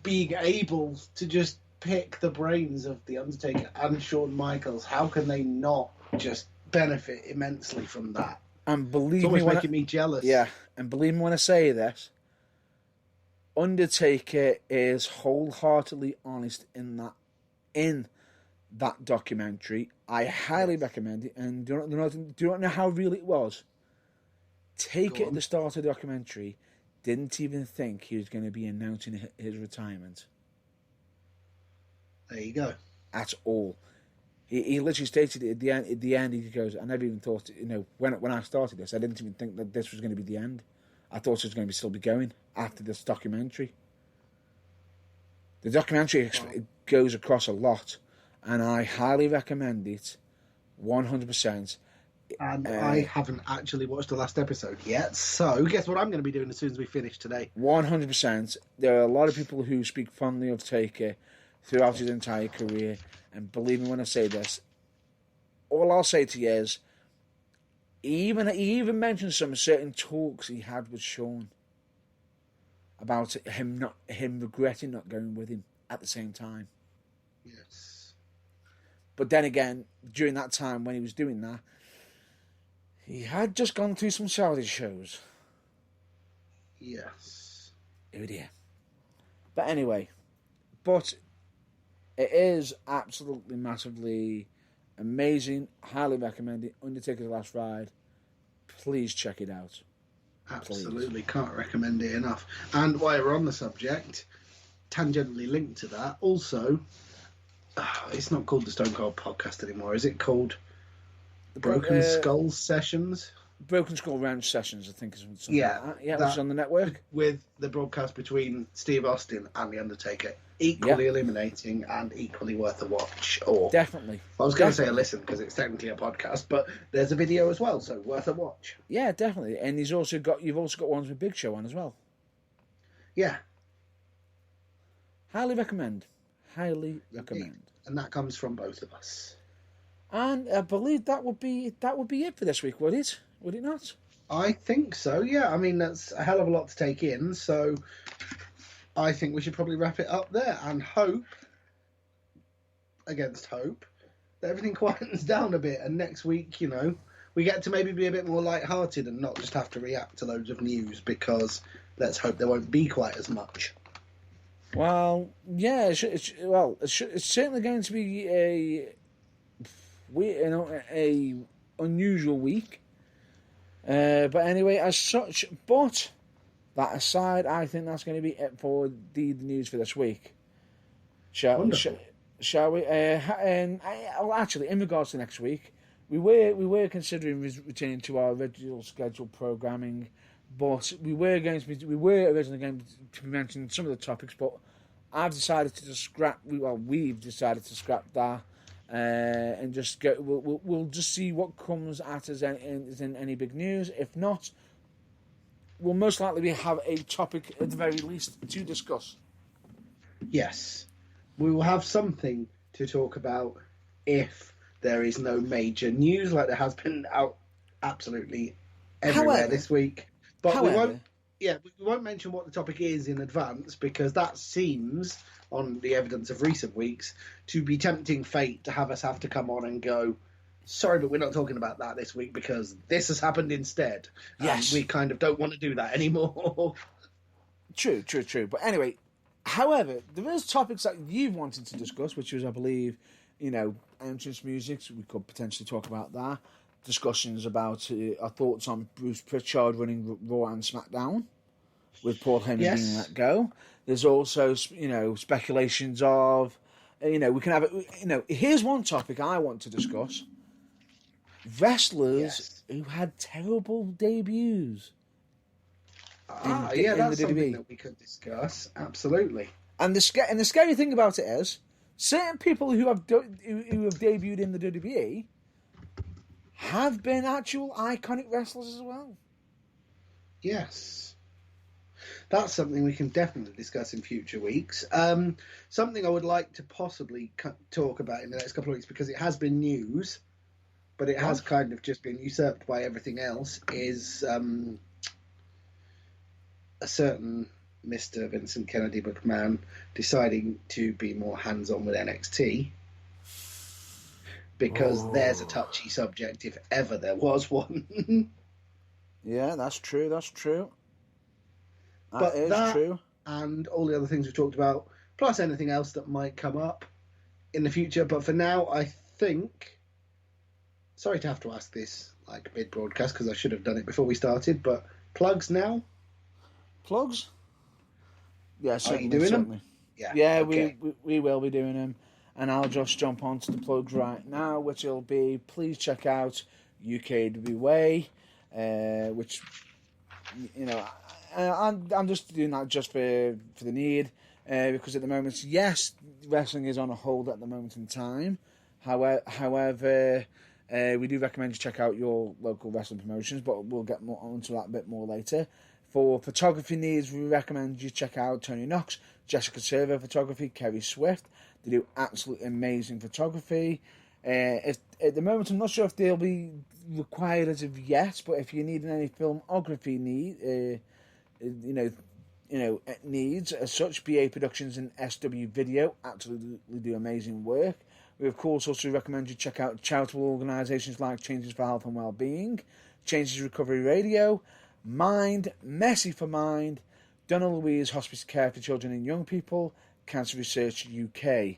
being able to just pick the brains of The Undertaker and Shawn Michaels, how can they not just benefit immensely from that? And believe It's me, almost making me jealous. Yeah, and believe me when I say this, Undertaker is wholeheartedly honest in that documentary. I highly recommend it, and do not know how real it was. Taker at the start of the documentary didn't even think he was going to be announcing his retirement. There you go. At all. He literally stated it at the end. At the end, he goes, "I never even thought, when I started this, I didn't even think that this was going to be the end. I thought it was going to still be going after this documentary." The documentary goes across a lot, and I highly recommend it, 100%. And I haven't actually watched the last episode yet, so guess what I'm going to be doing as soon as we finish today? 100%. There are a lot of people who speak fondly of Taker throughout his entire career, and believe me when I say this, all I'll say to you is, he even mentioned some certain talks he had with Shawn about him regretting not going with him at the same time. Yes. But then again, during that time when he was doing that, he had just gone through some Saudi shows. Yes. Oh dear. But anyway, it is absolutely massively amazing. Highly recommend it. Undertaker's Last Ride. Please check it out. Absolutely. Can't recommend it enough. And while we're on the subject, tangentially linked to that, also, it's not called the Stone Cold Podcast anymore. Is it called Broken Skull Sessions? Broken Skull Ranch Sessions, I think is something yeah, like that. Yeah, which is on the network. With the broadcast between Steve Austin and The Undertaker. Equally illuminating and equally worth a watch. Or definitely. I was going to say a listen because it's technically a podcast, but there's a video as well, so worth a watch. Yeah, definitely. And you've also got ones with Big Show on as well. Yeah. Highly recommend. Highly recommend. Indeed. And that comes from both of us. And I believe that would be it for this week, would it? Would it not? I think so, yeah. I mean, that's a hell of a lot to take in, so I think we should probably wrap it up there and hope, against hope, that everything quietens down a bit and next week, we get to maybe be a bit more light-hearted and not just have to react to loads of news because let's hope there won't be quite as much. Well, yeah, it's certainly going to be a unusual week. But anyway, as such, but that aside, I think that's going to be it for the news for this week. Shall we? Actually, in regards to next week, we were considering returning to our original scheduled programming, but we were originally going to be mentioning some of the topics, but I've decided to just scrap. We've decided to scrap that. And just go. We'll just see what comes at us in any big news. If not, we'll most likely have a topic at the very least to discuss. Yes, we will have something to talk about if there is no major news like there has been out absolutely everywhere this week. But we won't. Yeah, we won't mention what the topic is in advance because that seems, on the evidence of recent weeks, to be tempting fate to have us have to come on and go, sorry, but we're not talking about that this week because this has happened instead. Yes. We kind of don't want to do that anymore. True. But anyway, however, there is topics that you've wanted to discuss, which was, I believe, entrance music. So we could potentially talk about that. Discussions about our thoughts on Bruce Pritchard running Raw and SmackDown with Paul Heyman being let go. There's also, speculations of, we can have it. Here's one topic I want to discuss: wrestlers who had terrible debuts. That's something that we could discuss. Absolutely. And the scary thing about it is, certain people who have debuted in the WWE have been actual iconic wrestlers as well. Yes. That's something we can definitely discuss in future weeks. Something I would like to possibly talk about in the next couple of weeks, because it has been news, but it has kind of just been usurped by everything else, is a certain Mr. Vincent Kennedy McMahon deciding to be more hands-on with NXT, because there's a touchy subject if ever there was one. Yeah, that's true. That's true. But That is that true. and all the other things we've talked about, plus anything else that might come up in the future. But for now, I think. Sorry to have to ask this like mid-broadcast because I should have done it before we started. But plugs now. Plugs? Yeah, certainly. Are you doing certainly. them? Yeah. Yeah, Okay. we will be doing them. And I'll just jump onto the plugs right now, which will be, please check out UKWA, which, you know, I'm just doing that just for the need, because at the moment, yes, wrestling is on a hold at the moment in time. However, we do recommend you check out your local wrestling promotions, but we'll get more onto that a bit more later. For photography needs, we recommend you check out Tony Knox, Jessica Servo Photography, Kerry Swift. They do absolutely amazing photography. At the moment, I'm not sure if they'll be required as of yet, but if you need any filmography needs as such, BA Productions and SW Video absolutely do amazing work. We, of course, also recommend you check out charitable organisations like Changes for Health and Wellbeing, Changes Recovery Radio, Mind, Messy for Mind, Donna Louise Hospice Care for Children and Young People, Cancer Research UK.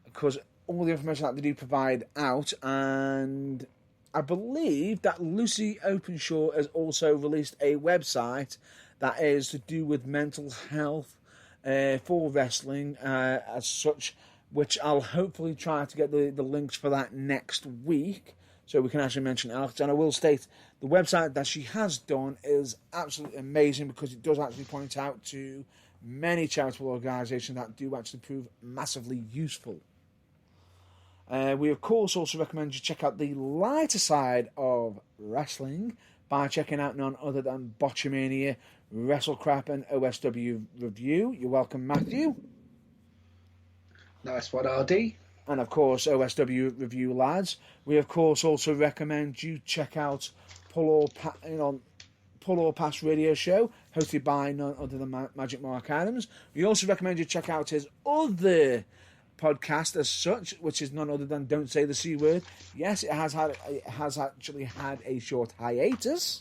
Because all the information that they do provide out, and I believe that Lucy Openshaw has also released a website that is to do with mental health for wrestling as such, which I'll hopefully try to get the links for that next week, so we can actually mention Alex. And I will state the website that she has done is absolutely amazing, because it does actually point out to many charitable organisations that do actually prove massively useful. We, of course, also recommend you check out the lighter side of wrestling by checking out none other than Botchamania, WrestleCrap, and OSW Review. You're welcome, Matthew. Nice one, RD. And, of course, OSW Review lads. We, of course, also recommend you check out Pull or Pass radio show, hosted by none other than Magic Mark Adams. We also recommend you check out his other podcast as such, which is none other than Don't Say the C Word. Yes, it has actually had a short hiatus.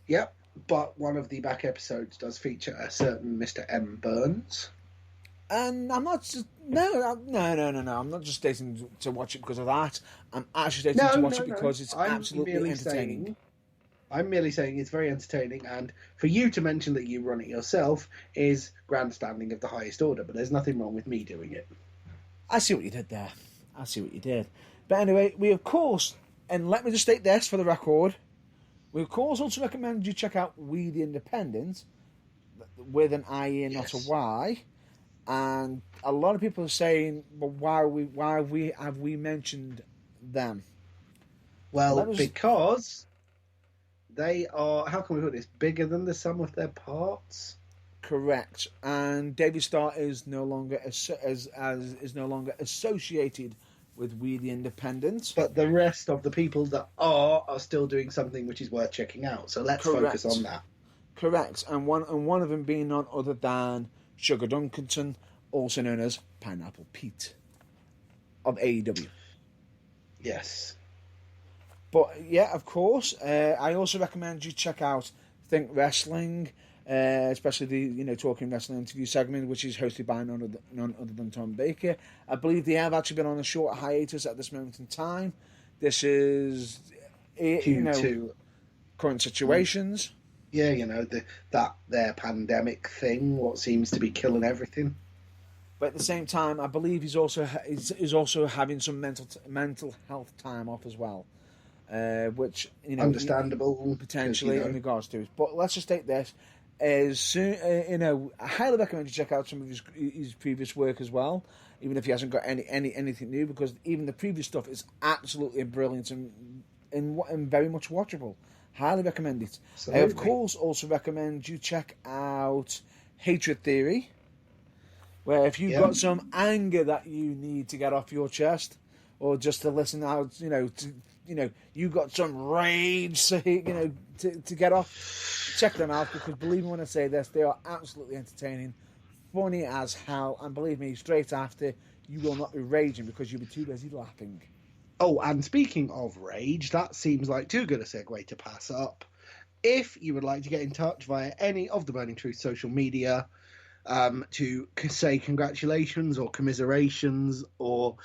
Yep, but one of the back episodes does feature a certain Mr. M. Burns. And I'm not just no. I'm not just stating to watch it because of that. I'm actually stating to watch it because it's absolutely entertaining. I'm merely saying it's very entertaining, and for you to mention that you run it yourself is grandstanding of the highest order, but there's nothing wrong with me doing it. I see what you did there. I see what you did. But anyway, we of course, and let me just state this for the record, we of course also recommend you check out We the Independent, with an IE and not a Y. And a lot of people are saying, well, why have we mentioned them? Well, because they are, how can we put this, bigger than the sum of their parts? Correct. And David Starr is no longer is no longer associated with We the Independent. But the rest of the people that are still doing something which is worth checking out. So let's focus on that. Correct. And one of them being none other than Sugar Dunkerton, also known as Pineapple Pete of AEW. Yes. But yeah, of course, I also recommend you check out Think Wrestling, especially the Talking Wrestling interview segment, which is hosted by none other than Tom Baker. I believe they have actually been on a short hiatus at this moment in time. This is current situations. Yeah, their pandemic thing, what seems to be killing everything. But at the same time, I believe he's also having some mental health time off as well, which understandable potentially in regards to it. But let's just take this as soon. I highly recommend you check out some of his previous work as well, even if he hasn't got anything new, because even the previous stuff is absolutely brilliant and very much watchable. Highly recommend it. Absolutely. I, of course, also recommend you check out Hatred Theory, where if you've got some anger that you need to get off your chest, or just to listen out, you got some rage, so, to get off. Check them out, because believe me when I say this, they are absolutely entertaining, funny as hell, and believe me, straight after, you will not be raging because you'll be too busy laughing. Oh, and speaking of rage, that seems like too good a segue to pass up. If you would like to get in touch via any of the Burning Truth social media, to say congratulations or commiserations or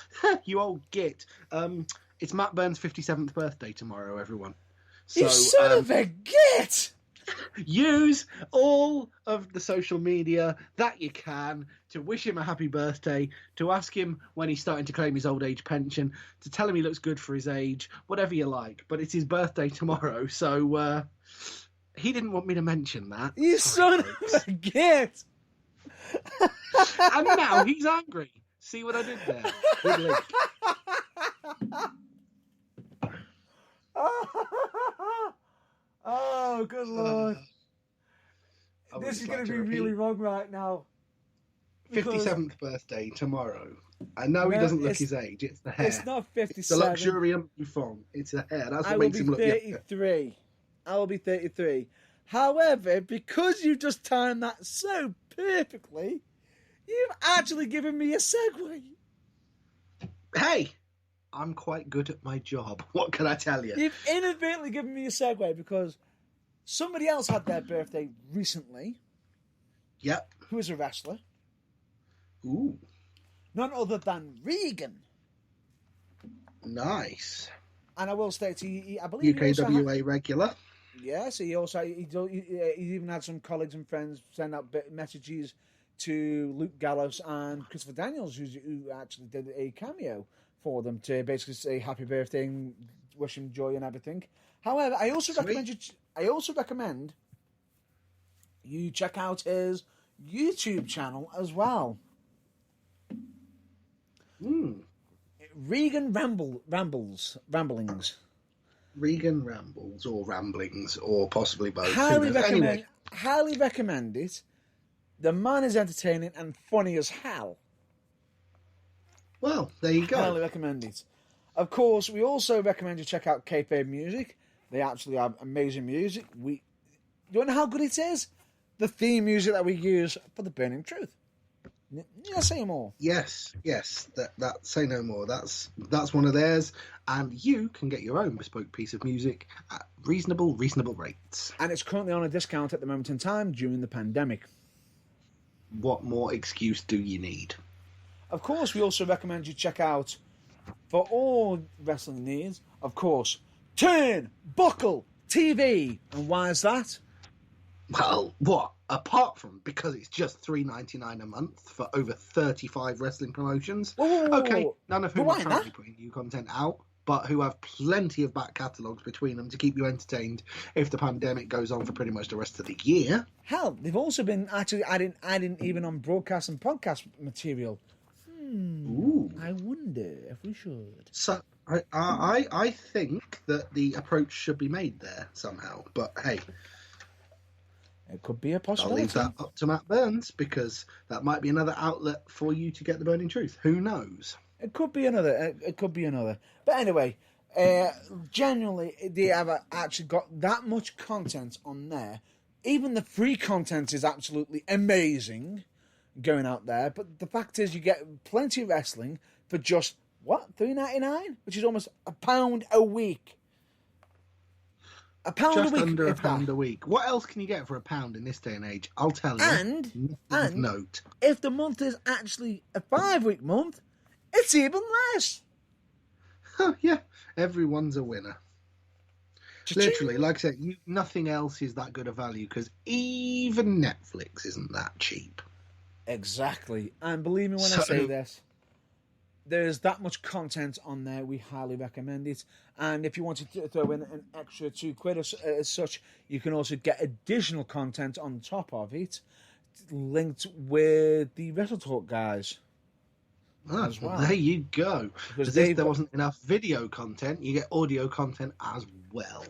you old git, it's Matt Burns' 57th birthday tomorrow, everyone. So, you son of a git! Use all of the social media that you can to wish him a happy birthday, to ask him when he's starting to claim his old age pension, to tell him he looks good for his age, whatever you like. But it's his birthday tomorrow, so he didn't want me to mention that. You Sorry, son of a git! And now he's angry. See what I did there? Good link. Oh, good lord. This is going to be really wrong right now. 57th birthday tomorrow. I know he doesn't look his age. It's the hair. It's not 57. It's the luxuriant bouffon. It's the hair. That's what makes him look younger. I will be 33. However, because you just timed that so perfectly, you've actually given me a segue. Hey, I'm quite good at my job. What can I tell you? You've inadvertently given me a segue because somebody else had their birthday recently. Yep. Who is a wrestler. Ooh. None other than Regan. Nice. And I will state, I believe UKWA regular. Yes, he even had some colleagues and friends send out messages to Luke Gallows and Christopher Daniels, who actually did a cameo for them to basically say happy birthday and wish him joy and everything. However, I also recommend you check out his YouTube channel as well. Regan Ramblings. Regan Rambles or Ramblings or possibly both. Highly recommend it. The man is entertaining and funny as hell. Well, there you go. Highly recommend it. Of course, we also recommend you check out Kayfabe Music. They actually have amazing music. You don't know how good it is? The theme music that we use for The Burning Truth. Yeah, say more. Yes. That say no more. That's one of theirs, and you can get your own bespoke piece of music at reasonable rates. And it's currently on a discount at the moment in time during the pandemic. What more excuse do you need? Of course, we also recommend you check out, for all wrestling needs, of course, Turnbuckle TV. And why is that? Well, what? Apart from because it's just $3.99 a month for over 35 wrestling promotions. Okay, none of whom are currently putting new content out, but who have plenty of back catalogues between them to keep you entertained if the pandemic goes on for pretty much the rest of the year. Hell, they've also been actually adding even on broadcast and podcast material. Ooh. I wonder if we should. So I think that the approach should be made there somehow, but hey. It could be a possibility. I'll leave that up to Matt Burns, because that might be another outlet for you to get the burning truth. Who knows? It could be another. But anyway, genuinely, they have actually got that much content on there. Even the free content is absolutely amazing going out there. But the fact is, you get plenty of wrestling for just, what, $3.99? Which is almost £1 a week. Just under £1 a week. What else can you get for £1 in this day and age? I'll tell you. And note. If the month is actually a 5-week month, it's even less. Oh, yeah, everyone's a winner. Literally, like I said, nothing else is that good a value, because even Netflix isn't that cheap. Exactly. And believe me when I say this, there's that much content on there. We highly recommend it. And if you wanted to throw in an extra £2 as such, you can also get additional content on top of it, linked with the Wrestle Talk guys. As well. There you go. Because if there wasn't enough video content, you get audio content as well.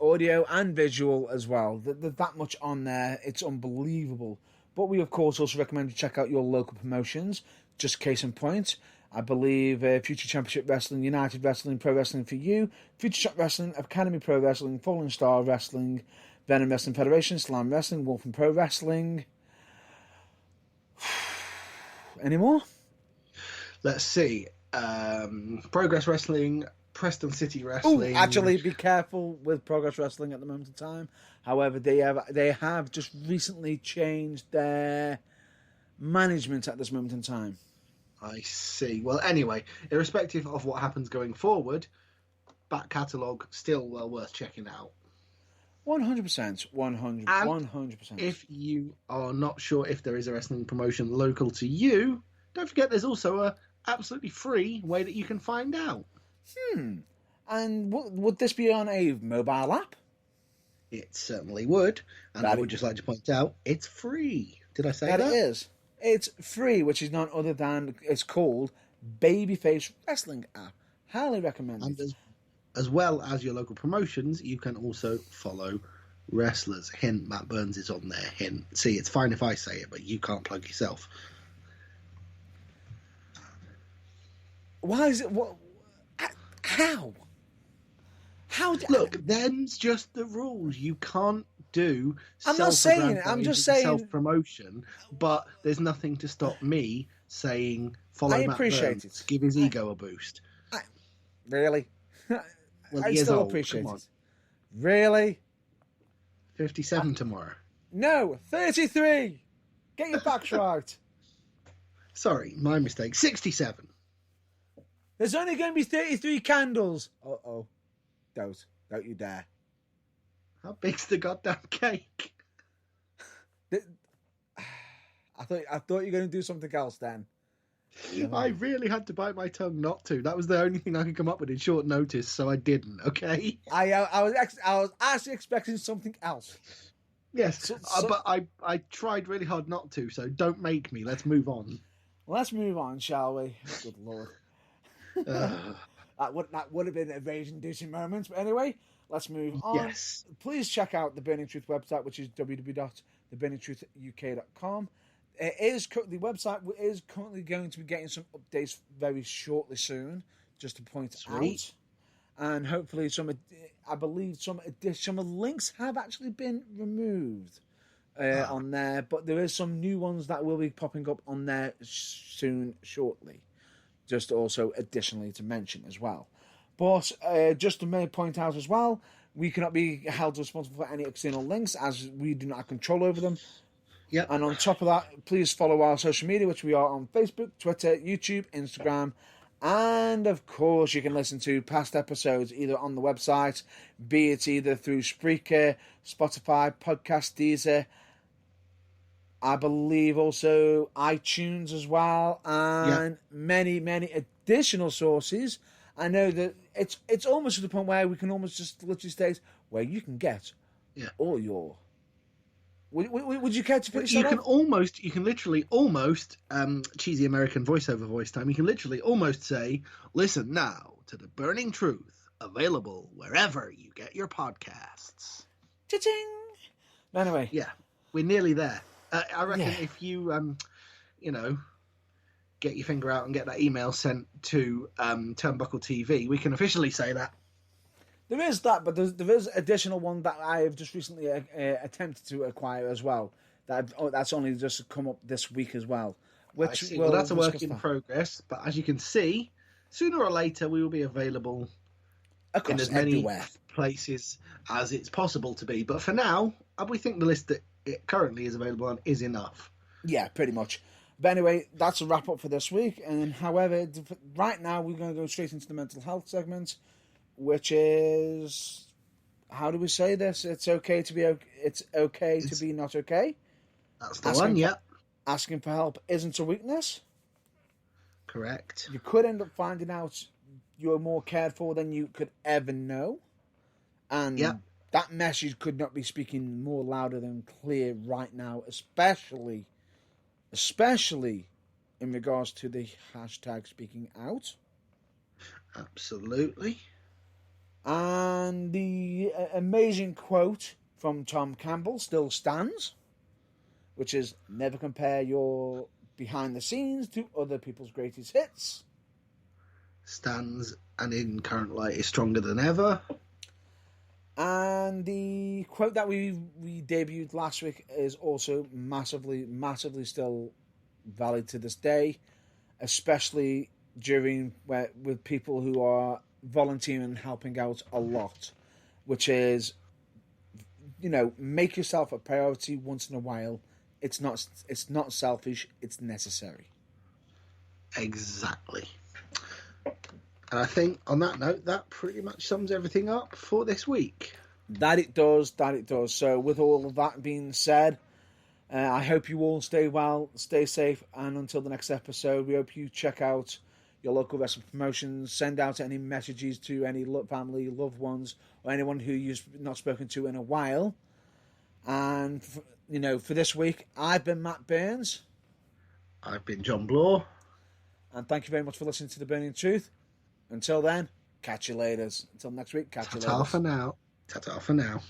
Audio and visual as well. There's that much on there. It's unbelievable. But we, of course, also recommend you check out your local promotions. Just case in point, I believe Future Championship Wrestling, United Wrestling, Pro Wrestling for You, Future Shock Wrestling, Academy Pro Wrestling, Fallen Star Wrestling, Venom Wrestling Federation, Slam Wrestling, Wolf and Pro Wrestling. Any more? Let's see. Progress Wrestling, Preston City Wrestling. Oh, actually, be careful with Progress Wrestling at the moment in time. However, they have just recently changed their management at this moment in time. I see. Well, anyway, irrespective of what happens going forward, back catalogue still well worth checking out. 100%. 100%. If you are not sure if there is a wrestling promotion local to you, don't forget there's also a absolutely free way that you can find out. And would this be on a mobile app? It certainly would. And I would just like to point out, it's free. Did I say that? It is. It's free, which is none other than, it's called Babyface Wrestling app. Highly recommend it. And as well as your local promotions, you can also follow wrestlers. Hint, Matt Burns is on there. Hint. See, it's fine if I say it, but you can't plug yourself. Why is it? What? How? Look, them's just the rules. You can't do. I'm not saying. I'm just saying self-promotion. But there's nothing to stop me saying follow Matt appreciate Burns, it. give his ego a boost. Really? Well, I he is still old. appreciate Come on. it. Really? 57 tomorrow. No, 33. Get your facts right. Sorry, my mistake. 67. There's only going to be 33 candles. Don't you dare. How big's the goddamn cake? I thought you were going to do something else then. I really had to bite my tongue not to. That was the only thing I could come up with in short notice, so I didn't. Okay. I was actually expecting something else. Yes, but I tried really hard not to. So don't make me. Let's move on. Let's move on, shall we? Good Lord. That would have been a rage-inducing moment. But anyway, let's move on. Yes. Please check out the Burning Truth website, which is www.theburningtruthuk.com. The website is currently going to be getting some updates very shortly soon, just to point out. And hopefully I believe some links have actually been removed on there, but there is some new ones that will be popping up on there shortly. Just also additionally to mention as well. But just to point out as well, we cannot be held responsible for any external links as we do not have control over them. Yep. And on top of that, please follow our social media, which we are on Facebook, Twitter, YouTube, Instagram. And of course, you can listen to past episodes either on the website, be it either through Spreaker, Spotify, Podcast Deezer, I believe also iTunes as well, and many, many additional sources. I know that it's almost to the point where we can almost just literally state where you can get all your. Would you care to finish that off? You can literally almost, cheesy American voiceover voice time, you can literally almost say, listen now to The Burning Truth, available wherever you get your podcasts. Cha-ching! Anyway. Yeah, we're nearly there. I reckon if you, get your finger out and get that email sent to Turnbuckle TV, we can officially say that. There is that, but there is additional one that I have just recently attempted to acquire as well. That's only just come up this week as well. Which well, that's a work in progress. But as you can see, sooner or later we will be available in as many places as it's possible to be. But for now, we think the list that it currently is available on is enough. Yeah, pretty much. But anyway, that's a wrap up for this week. And however, right now we're going to go straight into the mental health segment, which is, how do we say this? It's okay to be not okay. That's the one. Yeah. Asking for help isn't a weakness. Correct. You could end up finding out you're more cared for than you could ever know, and that message could not be speaking more louder than clear right now, especially in regards to the hashtag speaking out. Absolutely. And the amazing quote from Tom Campbell still stands, which is, never compare your behind the scenes to other people's greatest hits. stands and in current light is stronger than ever. And the quote that we debuted last week is also massively still valid to this day, especially with people who are volunteering and helping out a lot, which is, make yourself a priority once in a while. It's not selfish, it's necessary. Exactly. And I think on that note, that pretty much sums everything up for this week. That it does. So with all of that being said, I hope you all stay well, stay safe, and until the next episode, we hope you check out your local wrestling promotions, send out any messages to any family, loved ones, or anyone who you've not spoken to in a while. And, for this week, I've been Matt Burns. I've been John Bloor. And thank you very much for listening to The Burning Truth. Until then, catch you later. Until next week, catch you later. Ta-ta for now. Ta-ta for now.